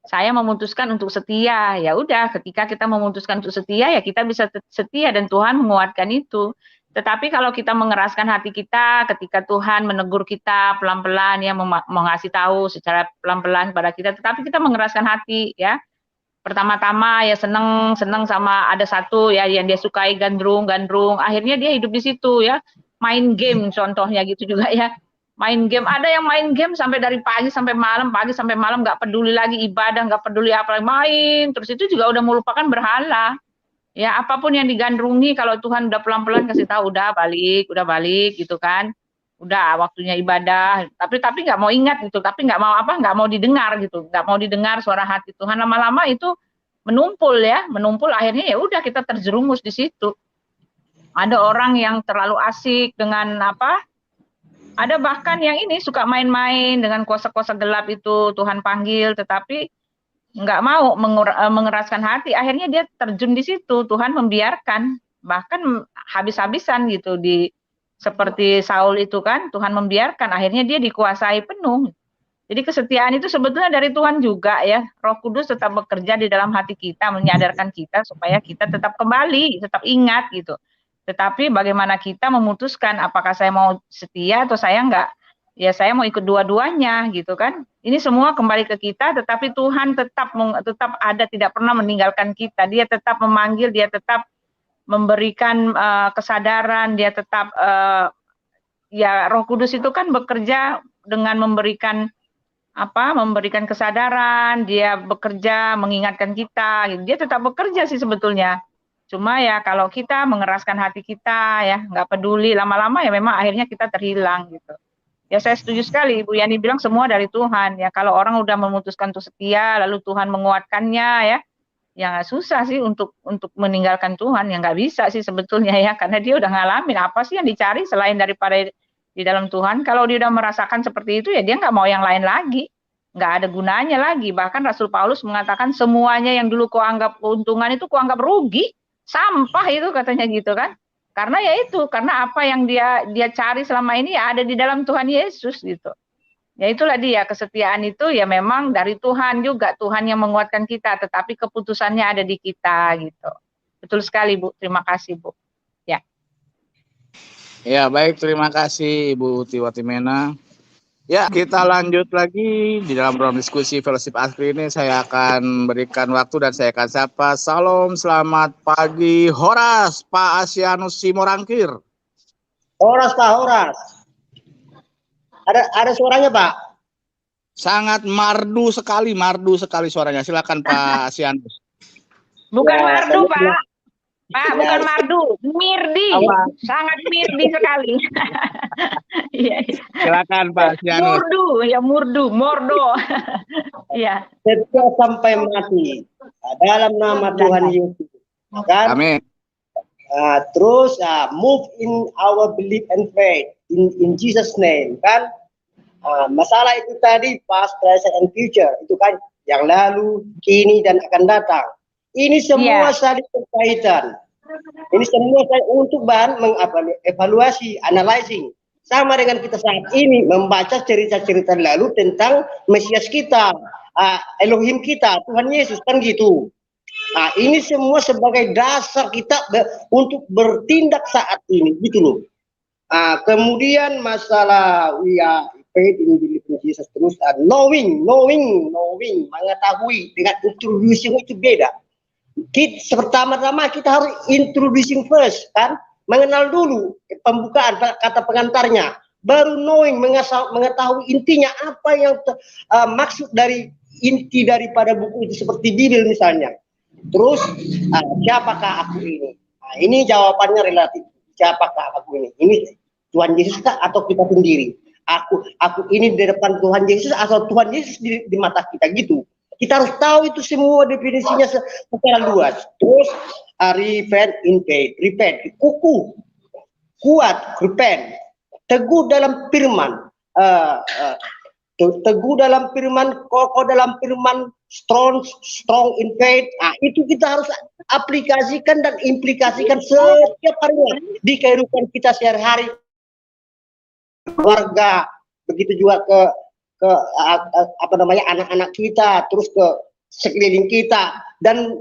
saya memutuskan untuk setia. Ya udah, ketika kita memutuskan untuk setia, ya kita bisa setia dan Tuhan menguatkan itu. Tetapi kalau kita mengeraskan hati kita ketika Tuhan menegur kita pelan-pelan, ya mengasih tahu secara pelan-pelan pada kita, tetapi kita mengeraskan hati, ya. Pertama-tama ya seneng sama ada satu ya yang dia sukai, gandrung, akhirnya dia hidup di situ, ya. Main game contohnya gitu juga, ya. Main game, ada yang main game sampai dari pagi sampai malam, nggak peduli lagi ibadah, nggak peduli apa, main terus, itu juga udah melupakan berhala. Ya, apapun yang digandrungi, kalau Tuhan udah pelan-pelan kasih tahu, udah balik gitu kan. Udah waktunya ibadah, tapi nggak mau ingat gitu, tapi nggak mau didengar gitu, nggak mau didengar suara hati Tuhan. Lama-lama itu menumpul, akhirnya ya udah kita terjerumus di situ. Ada orang yang terlalu asik dengan ada bahkan yang ini suka main-main dengan kuasa-kuasa gelap itu Tuhan panggil, tetapi nggak mau mengeraskan hati, akhirnya dia terjun di situ. Tuhan membiarkan, bahkan habis-habisan gitu, seperti Saul itu kan, Tuhan membiarkan, akhirnya dia dikuasai penuh. Jadi kesetiaan itu sebetulnya dari Tuhan juga, ya. Roh Kudus tetap bekerja di dalam hati kita, menyadarkan kita supaya kita tetap kembali, tetap ingat gitu. Tetapi bagaimana kita memutuskan apakah saya mau setia atau saya enggak. Ya saya mau ikut dua-duanya gitu kan. Ini semua kembali ke kita, tetapi Tuhan tetap ada, tidak pernah meninggalkan kita. Dia tetap memanggil, dia tetap memberikan kesadaran, dia tetap ya Roh Kudus itu kan bekerja dengan memberikan kesadaran, dia bekerja mengingatkan kita. Dia tetap bekerja sih sebetulnya. Cuma ya kalau kita mengeraskan hati kita, ya nggak peduli, lama-lama ya memang akhirnya kita terhilang gitu. Ya saya setuju sekali, Ibu Yani bilang semua dari Tuhan. Ya kalau orang udah memutuskan untuk setia, lalu Tuhan menguatkannya, ya susah sih untuk meninggalkan Tuhan. Ya nggak bisa sih sebetulnya, ya, karena dia udah ngalamin apa sih yang dicari selain daripada di dalam Tuhan. Kalau dia udah merasakan seperti itu, ya dia nggak mau yang lain lagi, nggak ada gunanya lagi. Bahkan Rasul Paulus mengatakan semuanya yang dulu kau anggap keuntungan itu kau anggap rugi, sampah itu katanya gitu kan. Karena ya itu, karena apa yang dia cari selama ini ya ada di dalam Tuhan Yesus gitu. Ya itulah dia, kesetiaan itu ya memang dari Tuhan juga, Tuhan yang menguatkan kita, tetapi keputusannya ada di kita gitu. Betul sekali Bu, terima kasih Bu. Ya. Ya baik, terima kasih Ibu Tiwatimena. Ya, kita lanjut lagi di dalam ruang diskusi fellowship akhir ini. Saya akan berikan waktu dan saya akan sapa. Salam, selamat pagi, Horas, Pak Asianus Simorangkir. Horas, Pak Horas. Ada suaranya, Pak? Sangat merdu sekali suaranya. Silakan Pak Asianus. Bukan ya, merdu, Pak. Pak, bukan mardu, mirdi, sangat mirdi sekali. Silakan Pak Asianus. Mordo. Ya. Setia sampai mati dalam nama Tuhan Yesus. Kan? Amin. Terus move in our belief and faith in Jesus name, kan? Masalah itu tadi past, present, and future itu kan yang lalu, kini, dan akan datang. Ini semua saling berkaitan. Ini semua untuk bahan mengevaluasi, analyzing. Sama dengan kita saat ini membaca cerita-cerita lalu tentang Mesias kita, Elohim kita, Tuhan Yesus, kan gitu. Nah, ini semua sebagai dasar kita untuk bertindak saat ini, gitu loh. Kemudian masalah faith in belief in Jesus, terus knowing, mengetahui dengan introducing itu beda. Pertama-tama kita harus introducing first, kan, mengenal dulu pembukaan kata pengantarnya, baru knowing, mengetahui intinya apa yang maksud dari inti daripada buku itu, seperti Bible misalnya. Terus siapakah aku ini? Nah, ini jawabannya relatif. Siapakah aku ini? Ini Tuhan Yesus atau kita sendiri? Aku ini di depan Tuhan Yesus atau Tuhan Yesus di mata kita, gitu. Kita harus tahu itu semua definisinya secara luas. Terus repent in faith, repent, kukuh, kuat, repent, teguh dalam firman, teguh dalam firman, kokoh dalam firman, strong in faith. Nah, itu kita harus aplikasikan dan implikasikan setiap harinya di kehidupan kita sehari-hari. keluarga, begitu juga ke apa namanya anak-anak kita, terus ke sekeliling kita dan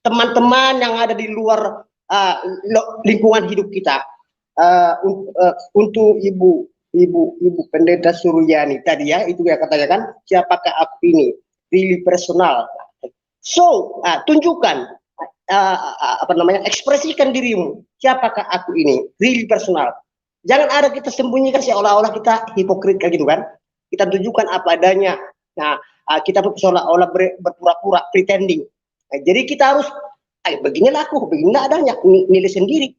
teman-teman yang ada di luar lingkungan hidup kita. Untuk ibu pendeta Suryani tadi ya, itu ya katanya kan, siapakah aku ini, really personal. So tunjukkan, apa namanya, ekspresikan dirimu, siapakah aku ini, really personal. Jangan ada kita sembunyikan seolah-olah kita hipokrit kayak gitu kan. Kita tunjukkan apa adanya. Nah, kita seolah-olah berpura-pura, pretending. Nah, jadi kita harus, beginilah aku, beginilah adanya, nilai sendiri.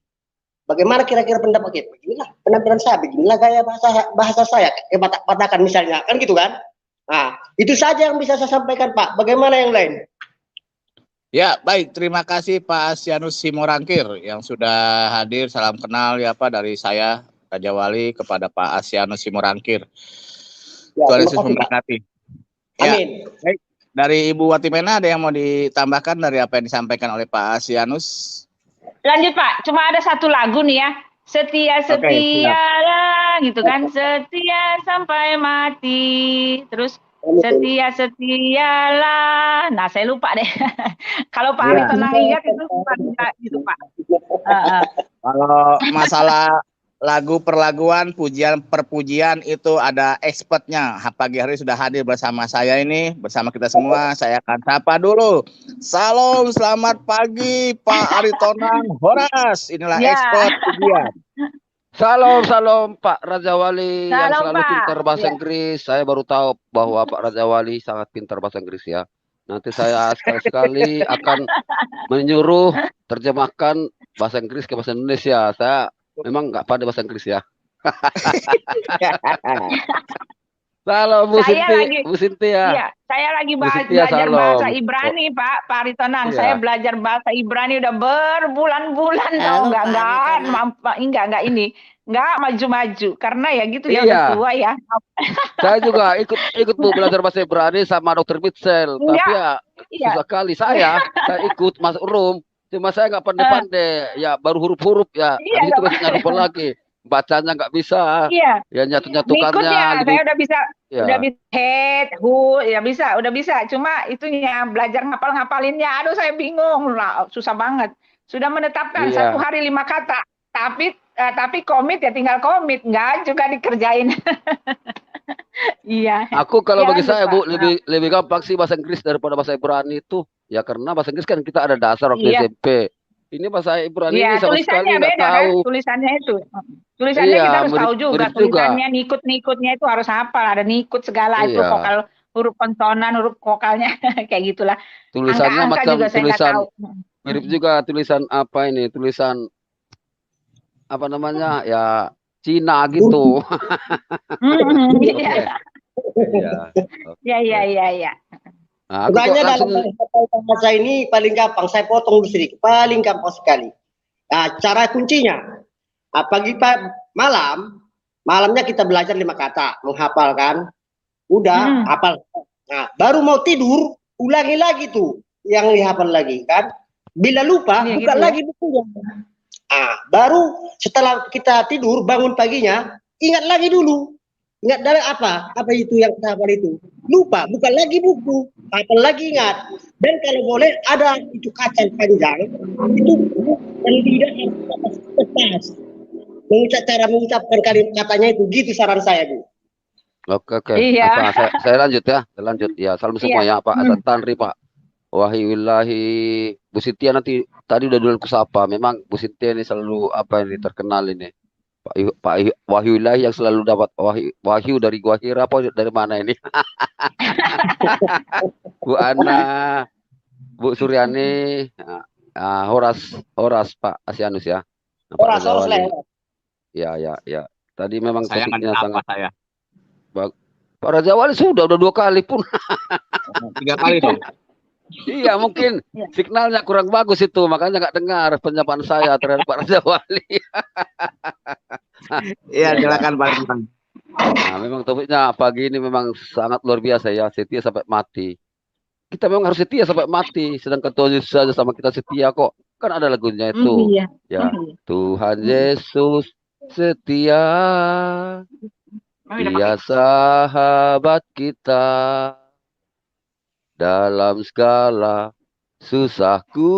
Bagaimana kira-kira pendapat kita? Beginilah penampilan saya, beginilah gaya bahasa saya, katakan misalnya, kan gitu kan? Nah, itu saja yang bisa saya sampaikan, Pak. Bagaimana yang lain? Ya, baik. Terima kasih Pak Asianus Simorangkir yang sudah hadir. Salam kenal ya Pak dari saya, Raja Wali, kepada Pak Asianus Simorangkir. Ya, Tuhan Yesus memberkati. Ya, amin. baik. Dari Ibu Watimena ada yang mau ditambahkan dari apa yang disampaikan oleh Pak Asianus? Lanjut Pak, cuma ada satu lagu nih ya. Setia-setialah gitu kan, setia sampai mati. Terus setia-setialah. Nah, saya lupa deh. Kalau Pak Ari tenang ingat itu gitu Pak. Kalau masalah lagu perlaguan, pujian perpujian itu ada expertnya. Pagi hari sudah hadir bersama saya ini, bersama kita semua. Saya akan sapa dulu. Salam, selamat pagi Pak Aritonang Horas. Inilah expert pujian. Salam Pak Raja Wali yang selalu Pak. pintar bahasa Inggris. Saya baru tahu bahwa Pak Raja Wali sangat pintar bahasa Inggris ya. Nanti saya sekali-sekali akan menyuruh terjemahkan bahasa Inggris ke bahasa Indonesia. Saya memang nggak pandai bahasa Inggris ya. Halo Bu Sinti ya. Iya, saya lagi belajar bahasa Ibrani Pak Aritonang. Saya belajar bahasa Ibrani udah berbulan-bulan, tahu nggak ini. Nggak maju-maju karena ya gitu ya, udah tua ya. Saya juga ikut Bu belajar bahasa Ibrani sama Dr. Mitchell, tapi ya susah kali saya ikut masuk room. Cuma saya nggak pandai-pandai, ya baru huruf-huruf ya. Habis itu masih nyari lagi, bacanya nggak bisa. Ya nyatu-nyatukannya. Saya udah bisa head, who, ya udah bisa. Cuma itunya belajar ngapal-ngapalinnya, aduh saya bingung lah, susah banget. Sudah menetapkan 1 hari 5 kata, tapi komit ya tinggal komit, nggak juga dikerjain. Iya. Aku kalau bagi saya Bu lebih gampang sih bahasa Inggris daripada bahasa Ibrani itu. Ya karena bahasa Inggris kan kita ada dasar waktu SMP. Ini bahasa Ibrani ini sama sekali nggak tahu. Kan? Tulisannya kita harus tahu juga. Tulisannya nikut-nikutnya itu harus hafal. Ada nikut segala itu vokal, huruf konsonan, huruf vokalnya kayak gitulah. Tulisannya angka macam juga tulisan mirip juga tulisan apa ini? Tulisan apa namanya? Ya Cina gitu. Iya. Bukannya dalam bahasa ini paling gampang, saya potong dulu sedikit, paling gampang sekali. Nah, cara kuncinya, malamnya kita belajar 5 kata, menghafal kan, udah hafal. Nah, baru mau tidur, ulangi lagi tuh yang dihafal lagi kan. Bila lupa, buka lagi bukunya. Nah, baru setelah kita tidur, bangun paginya, ingat lagi dulu. Ingat dari apa itu yang kita hafal itu. Lupa, bukan lagi buku, hafal lagi ingat. Dan kalau boleh ada itu kacang panjang, itu dan tidak tepat. Cara mengucapkan kalimat katanya itu, gitu saran saya Bu. Oke. Iya. Saya lanjut ya. Salam semua ya Pak Hasan Tanri Pak. Wahyullahi Bu Sintia nanti tadi udah dulu kusapa. Memang Bu Sintia ini selalu terkenal ini. Pak Wahyullahi yang selalu dapat wahyu dari Gua Hira apa dari mana ini? Bu Ana, Bu Suryani, Horas Pak Asianus ya. Horas. Ya. Tadi memang saya topiknya sangat saya. Pak Raja Wali sudah 2 kali pun. 3 kali dong. Iya mungkin signalnya kurang bagus itu, makanya nggak dengar penyampaian saya terhadap Pak Raja Wali. Iya, silakan Pak Bintang. Nah, memang topiknya pagi ini memang sangat luar biasa ya, setia sampai mati. Kita memang harus setia sampai mati, sedangkan Tuhan Yesus saja sama kita setia kok. Kan ada lagunya itu. Ya, Tuhan Yesus setia Dia sahabat kita dalam segala susahku,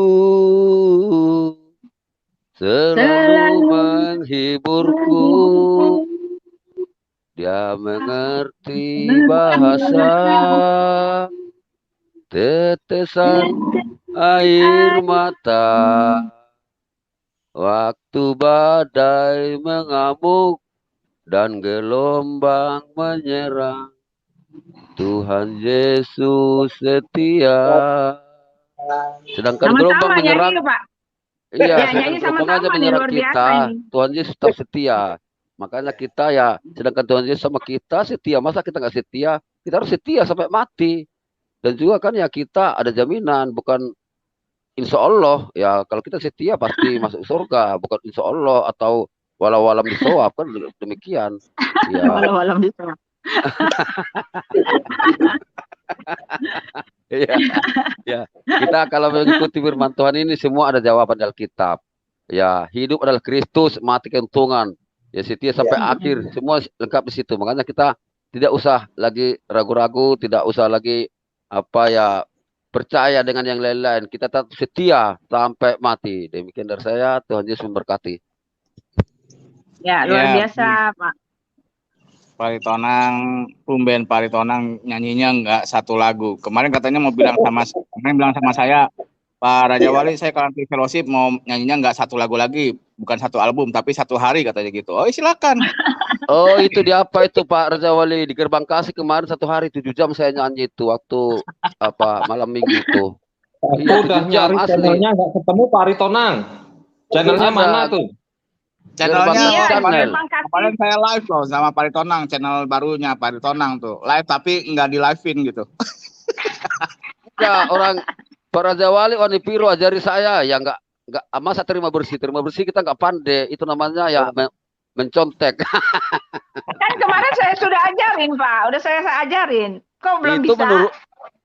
selalu menghiburku. Dia mengerti bahasa tetesan air mata waktu badai mengamuk dan gelombang menyerang. Tuhan Yesus setia. Sedangkan gelombang menyerang, iya, gelombang aja menyerang kita. Tuhan Yesus tetap setia. Makanya kita ya, sedangkan Tuhan Yesus sama kita setia. Masa kita nggak setia? Kita harus setia sampai mati. Dan juga kan ya kita ada jaminan, bukan insya Allah. Ya kalau kita setia pasti masuk surga, bukan insya Allah atau walau-walam disawab, kan demikian. Ya. Walau-walam disawab. Ya, kita kalau mengikuti firman Tuhan ini semua ada jawaban dalam Alkitab. Ya, hidup adalah Kristus, mati keuntungan. Ya, setia sampai akhir, semua lengkap di situ. Makanya kita tidak usah lagi ragu-ragu, tidak usah lagi percaya dengan yang lain-lain. Kita tetap setia sampai mati. Demikian dari saya, Tuhan Yesus memberkati. Ya, luar biasa, Pak. Paritonang, tumben Paritonang nyanyinya nggak satu lagu. Kemarin katanya mau bilang sama saya, Pak Raja Wali, saya kalau nanti fellowship mau nyanyinya nggak satu lagu lagi, bukan satu album, tapi satu hari katanya gitu. Oh silakan. Oh itu di apa itu Pak Raja Wali, di Gerbang Kasih kemarin 1 hari 7 jam saya nyanyi itu waktu malam minggu itu. Iya, udah nyari channelnya nggak ketemu Pak Ritonang. Channelnya mana tuh? Channelnya kemarin saya live loh sama Pak Ritonang, channel barunya Pak Ritonang tuh live tapi nggak di live-in gitu. Ya orang Pak Raja Wali Wani Piro ajari saya ya nggak masa terima bersih kita nggak pandai, itu namanya ya mencontek. Kan kemarin saya sudah ajarin Pak, udah saya ajarin, kok belum itu bisa?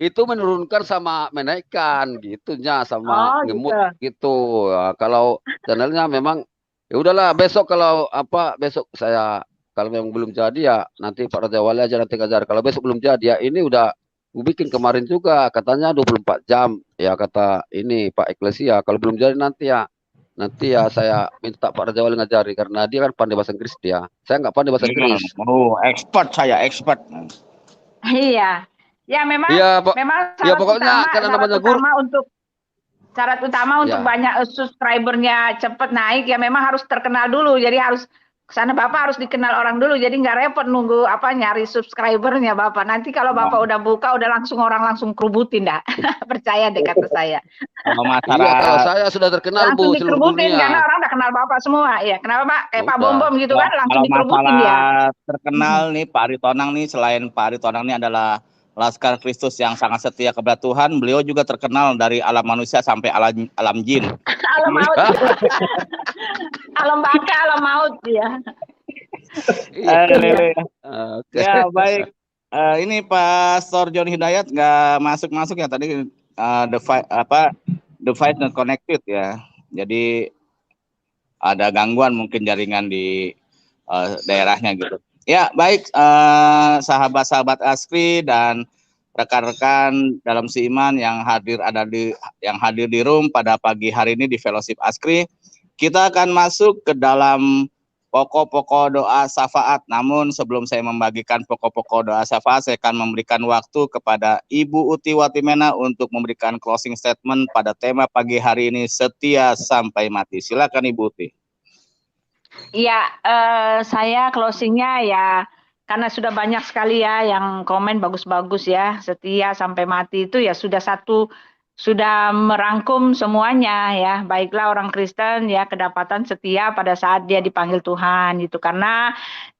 Itu menurunkan sama menaikkan gitunya sama ngemut gitu. Ya, kalau channelnya memang ya udahlah, besok kalau besok saya kalau memang belum jadi ya nanti Pak Raja Wali aja nanti ngajar. Kalau besok belum jadi ya ini udah bikin kemarin juga katanya 24 jam ya kata ini Pak Eklesia. Kalau belum jadi nanti ya saya minta Pak Raja Wali ngajari karena dia kan pandai bahasa Inggris dia. Saya nggak pandai bahasa Inggris. Oh, expert. Iya. Ya memang pokoknya karena namanya guru syarat utama untuk banyak subscribernya cepet naik ya memang harus terkenal dulu. Jadi harus kesana Bapak harus dikenal orang dulu. Jadi nggak repot nunggu nyari subscribernya Bapak. Nanti kalau Bapak udah buka udah orang langsung kerubutin dah. Percaya deh kata saya. Kalau saya sudah terkenal Bu seluruh dunia. Karena orang udah kenal Bapak semua. Ya kenapa Pak? Kayak Pak Bom gitu kan langsung dikerubutin dia. Terkenal nih Pak Ritonang nih, selain Pak Ritonang nih adalah Laskar Kristus yang sangat setia kepada Tuhan, beliau juga terkenal dari alam manusia sampai alam jin. Alam maut. Alam baka, alam maut ya. Ya baik. Ini Pastor John Hidayat nggak masuk ya tadi device not connected ya. Jadi ada gangguan mungkin jaringan di daerahnya gitu. Ya baik, sahabat-sahabat Askri dan rekan-rekan dalam seiman yang hadir di room pada pagi hari ini di Fellowship Askri, kita akan masuk ke dalam pokok-pokok doa syafaat. Namun sebelum saya membagikan pokok-pokok doa syafaat, saya akan memberikan waktu kepada Ibu Uti Watimena untuk memberikan closing statement pada tema pagi hari ini, setia sampai mati. Silakan Ibu Uti. Iya, saya closingnya ya karena sudah banyak sekali ya yang komen bagus-bagus ya, setia sampai mati itu ya sudah merangkum semuanya ya, baiklah orang Kristen ya kedapatan setia pada saat dia dipanggil Tuhan itu, karena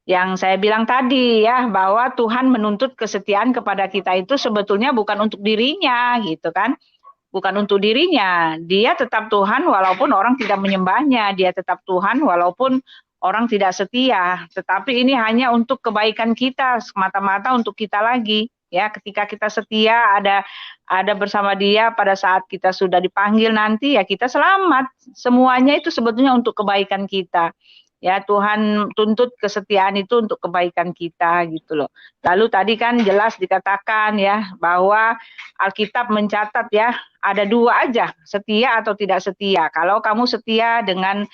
yang saya bilang tadi ya bahwa Tuhan menuntut kesetiaan kepada kita itu sebetulnya bukan untuk dirinya gitu kan. Bukan untuk dirinya, dia tetap Tuhan walaupun orang tidak menyembahnya, dia tetap Tuhan walaupun orang tidak setia, tetapi ini hanya untuk kebaikan kita, semata-mata untuk kita lagi, ya ketika kita setia ada bersama dia pada saat kita sudah dipanggil nanti ya kita selamat, semuanya itu sebetulnya untuk kebaikan kita. Ya, Tuhan tuntut kesetiaan itu untuk kebaikan kita gitu loh. Lalu tadi kan jelas dikatakan ya bahwa Alkitab mencatat ya ada dua aja, setia atau tidak setia. Kalau kamu setia dengan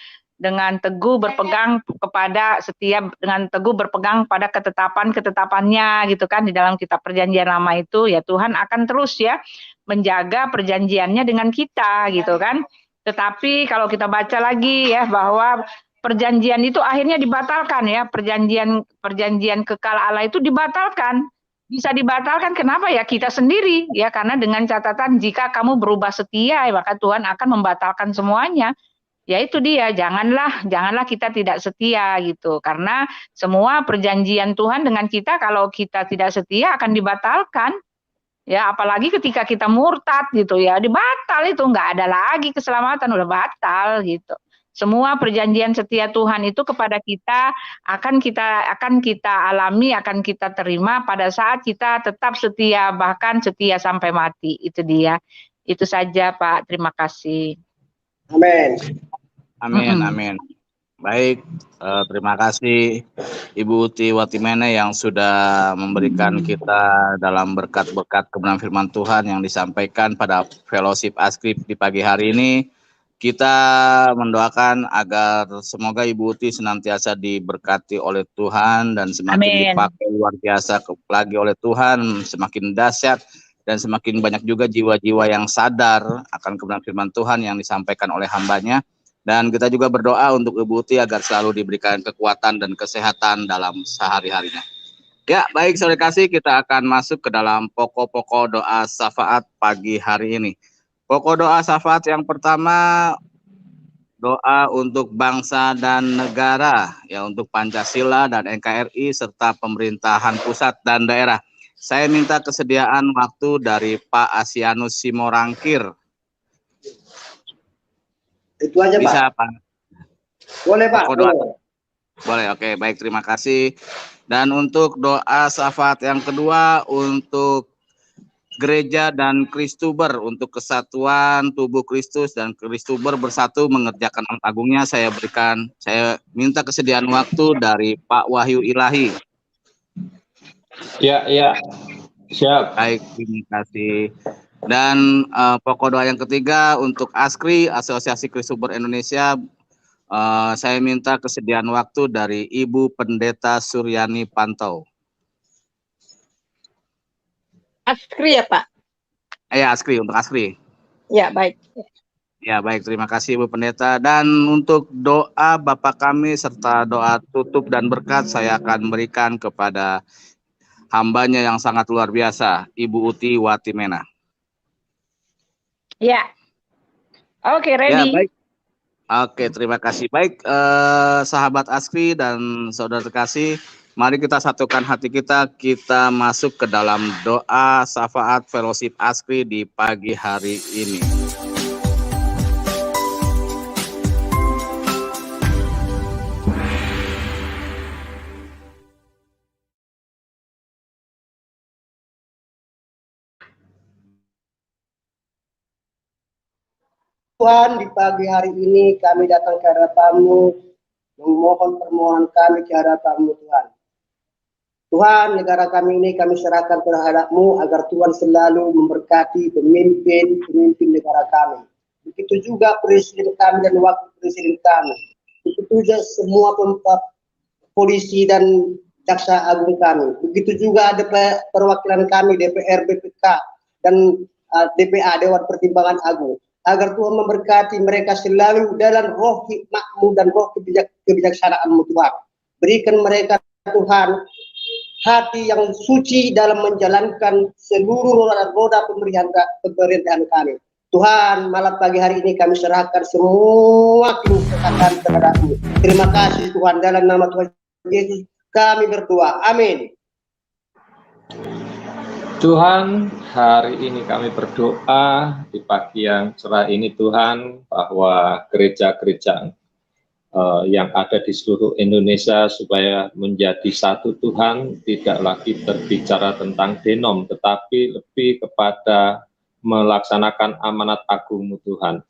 teguh berpegang kepada dengan teguh berpegang pada ketetapannya gitu kan di dalam kitab perjanjian lama itu, ya Tuhan akan terus ya menjaga perjanjiannya dengan kita gitu kan. Tetapi kalau kita baca lagi ya bahwa perjanjian itu akhirnya dibatalkan ya, perjanjian kekal Allah itu dibatalkan. Bisa dibatalkan kenapa ya? Kita sendiri ya, karena dengan catatan jika kamu berubah setia maka Tuhan akan membatalkan semuanya. Ya itu dia, janganlah kita tidak setia gitu. Karena semua perjanjian Tuhan dengan kita kalau kita tidak setia akan dibatalkan. Ya, apalagi ketika kita murtad gitu ya, dibatal itu, nggak ada lagi keselamatan, udah batal gitu. Semua perjanjian setia Tuhan itu kepada kita akan kita alami, akan kita terima pada saat kita tetap setia, bahkan setia sampai mati. Itu dia. Itu saja Pak, terima kasih. Amin. Amin, amin. Baik, terima kasih Ibu Uti Watimena yang sudah memberikan kita dalam berkat-berkat kebenaran firman Tuhan yang disampaikan pada fellowship Askrip di pagi hari ini. Kita mendoakan agar semoga Ibu Uti senantiasa diberkati oleh Tuhan dan semakin dipakai luar biasa lagi oleh Tuhan, semakin dahsyat dan semakin banyak juga jiwa-jiwa yang sadar akan kebenaran firman Tuhan yang disampaikan oleh hambanya. Dan kita juga berdoa untuk Ibu Uti agar selalu diberikan kekuatan dan kesehatan dalam sehari-harinya. Ya, baik saudara kasih, kita akan masuk ke dalam pokok-pokok doa syafaat pagi hari ini. Pokok doa syafaat yang pertama, doa untuk bangsa dan negara, ya untuk Pancasila dan NKRI serta pemerintahan pusat dan daerah. Saya minta kesediaan waktu dari Pak Asianus Simorangkir. Itu aja bisa, Pak. Pak. Boleh Pak. Boleh, oke, baik, terima kasih. Dan untuk doa syafaat yang kedua untuk gereja dan Kristuber, untuk kesatuan tubuh Kristus dan Kristuber bersatu mengerjakan amanat agungnya, saya minta kesediaan waktu dari Pak Wahyu Ilahi. Ya, siap. Baik, terima kasih. Dan pokok doa yang ketiga untuk ASKRI, Asosiasi Kristuber Indonesia, saya minta kesediaan waktu dari Ibu Pendeta Suryani Pantau. ASKRI ya Pak? Ya, ASKRI, untuk ASKRI. Ya, baik. Ya, baik, terima kasih Ibu Pendeta. Dan untuk doa Bapak kami serta doa tutup dan berkat saya akan berikan kepada hambanya yang sangat luar biasa, Ibu Uti Watimena. Ya, oke, ready. Ya, baik. Oke, terima kasih. Baik, sahabat ASKRI dan saudara terkasih, mari kita satukan hati kita masuk ke dalam doa syafaat fellowship ASKRI di pagi hari ini. Tuhan, di pagi hari ini kami datang ke hadapan-Mu, memohon permohonan kami ke hadapan-Mu Tuhan. Tuhan, negara kami ini kami serahkan terhadap-Mu agar Tuhan selalu memberkati pemimpin negara kami. Begitu juga presiden kami dan wakil presiden kami. Begitu juga semua polisi dan jaksa agung kami. Begitu juga ada perwakilan kami DPR, BPK dan DPA, Dewan Pertimbangan Agung. Agar Tuhan memberkati mereka selalu dalam roh hikmat-Mu dan roh kebijaksanaan-Mu Tuhan. Berikan mereka Tuhan hati yang suci dalam menjalankan seluruh roda pemerintahan kami. Tuhan, malam pagi hari ini kami serahkan semua kemuliaan kepada-Mu. Terima kasih Tuhan, dalam nama Tuhan Yesus kami berdoa. Amin. Tuhan, hari ini kami berdoa di pagi yang cerah ini Tuhan, bahwa gereja-gereja yang ada di seluruh Indonesia supaya menjadi satu Tuhan, tidak lagi berbicara tentang denom, tetapi lebih kepada melaksanakan amanat agung-Mu Tuhan.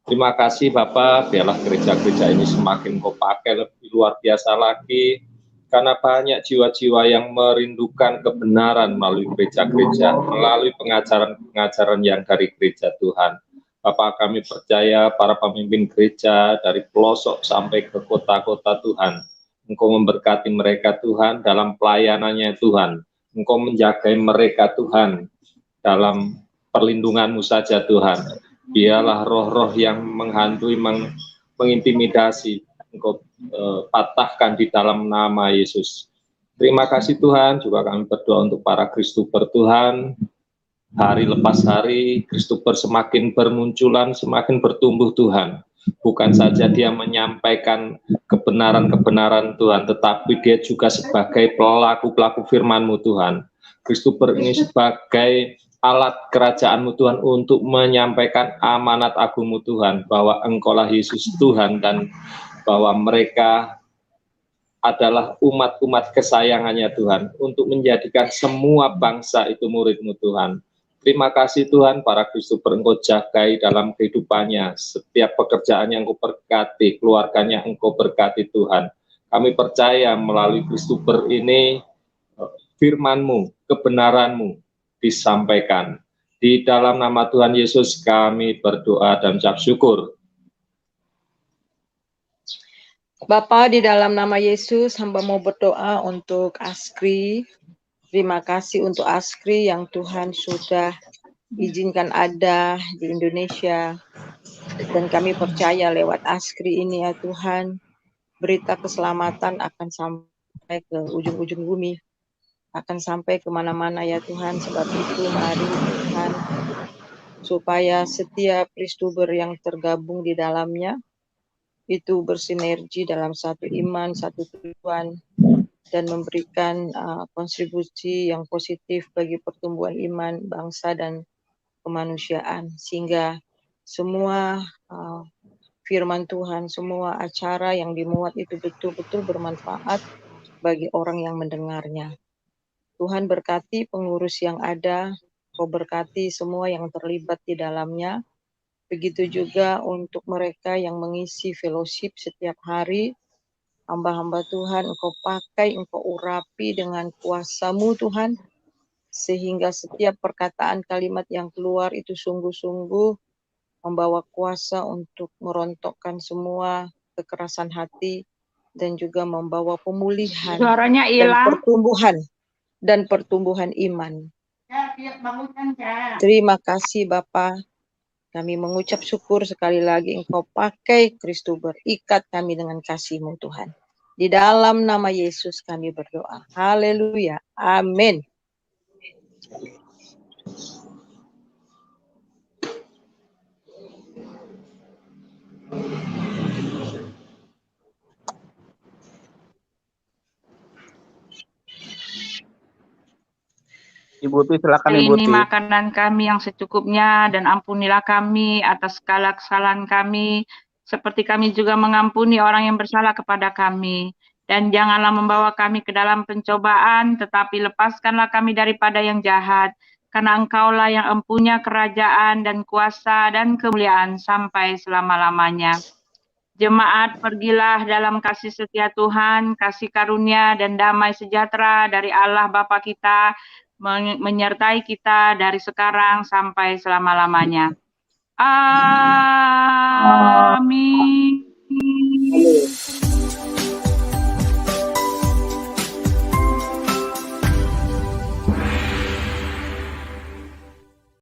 Terima kasih Bapak, biarlah gereja-gereja ini semakin Kau pakai lebih luar biasa lagi, karena banyak jiwa-jiwa yang merindukan kebenaran melalui gereja-gereja, melalui pengajaran-pengajaran yang dari gereja Tuhan. Bapak, kami percaya para pemimpin gereja dari pelosok sampai ke kota-kota Tuhan, Engkau memberkati mereka Tuhan dalam pelayanannya Tuhan, Engkau menjaga mereka Tuhan dalam perlindungan-Mu saja Tuhan. Biarlah roh-roh yang menghantui, mengintimidasi, Engkau patahkan di dalam nama Yesus. Terima kasih Tuhan, juga kami berdoa untuk para Kristuper Tuhan. Hari lepas hari, Kristuper semakin bermunculan, semakin bertumbuh Tuhan. Bukan saja dia menyampaikan kebenaran-kebenaran Tuhan, tetapi dia juga sebagai pelaku-pelaku firman-Mu Tuhan. Kristuper ini sebagai alat kerajaan-Mu Tuhan untuk menyampaikan amanat agung-Mu Tuhan, bahwa Engkaulah Yesus Tuhan, dan bahwa mereka adalah umat-umat kesayangannya Tuhan, untuk menjadikan semua bangsa itu murid-Mu Tuhan. Terima kasih Tuhan, para Kristuper Engkau jagai dalam kehidupannya, setiap pekerjaan yang Engkau berkati, keluarganya Engkau berkati Tuhan. Kami percaya melalui Kristuper ini, firman-Mu, kebenaran-Mu disampaikan. Di dalam nama Tuhan Yesus kami berdoa dan ucap syukur. Bapa, di dalam nama Yesus, hamba mau berdoa untuk Askri. Terima kasih untuk Askri yang Tuhan sudah izinkan ada di Indonesia. Dan kami percaya lewat Askri ini ya Tuhan, berita keselamatan akan sampai ke ujung-ujung bumi, akan sampai kemana-mana ya Tuhan. Sebab itu mari Tuhan, supaya setiap Kristuber yang tergabung di dalamnya itu bersinergi dalam satu iman, satu tujuan, dan memberikan kontribusi yang positif bagi pertumbuhan iman bangsa dan kemanusiaan, sehingga semua firman Tuhan, semua acara yang dimuat itu betul-betul bermanfaat bagi orang yang mendengarnya. Tuhan berkati pengurus yang ada, Kau berkati semua yang terlibat di dalamnya. Begitu juga untuk mereka yang mengisi fellowship setiap hari. Hamba-hamba Tuhan, Engkau pakai, Engkau urapi dengan kuasa-Mu Tuhan, sehingga setiap perkataan kalimat yang keluar itu sungguh-sungguh membawa kuasa untuk merontokkan semua kekerasan hati, dan juga membawa pemulihan dan pertumbuhan iman. Terima kasih Bapa. Kami mengucap syukur sekali lagi Engkau pakai Kristuber, ikat kami dengan kasih-Mu Tuhan. Di dalam nama Yesus kami berdoa. Haleluya. Amin. Ibu Ti, silakan Ibu Ti. Ini makanan kami yang secukupnya, dan ampunilah kami atas segala kesalahan kami, seperti kami juga mengampuni orang yang bersalah kepada kami. Dan janganlah membawa kami ke dalam pencobaan, tetapi lepaskanlah kami daripada yang jahat. Karena Engkaulah yang empunya kerajaan dan kuasa dan kemuliaan sampai selama-lamanya. Jemaat, pergilah dalam kasih setia Tuhan, kasih karunia dan damai sejahtera dari Allah Bapa kita, menyertai kita dari sekarang sampai selama-lamanya. Amin.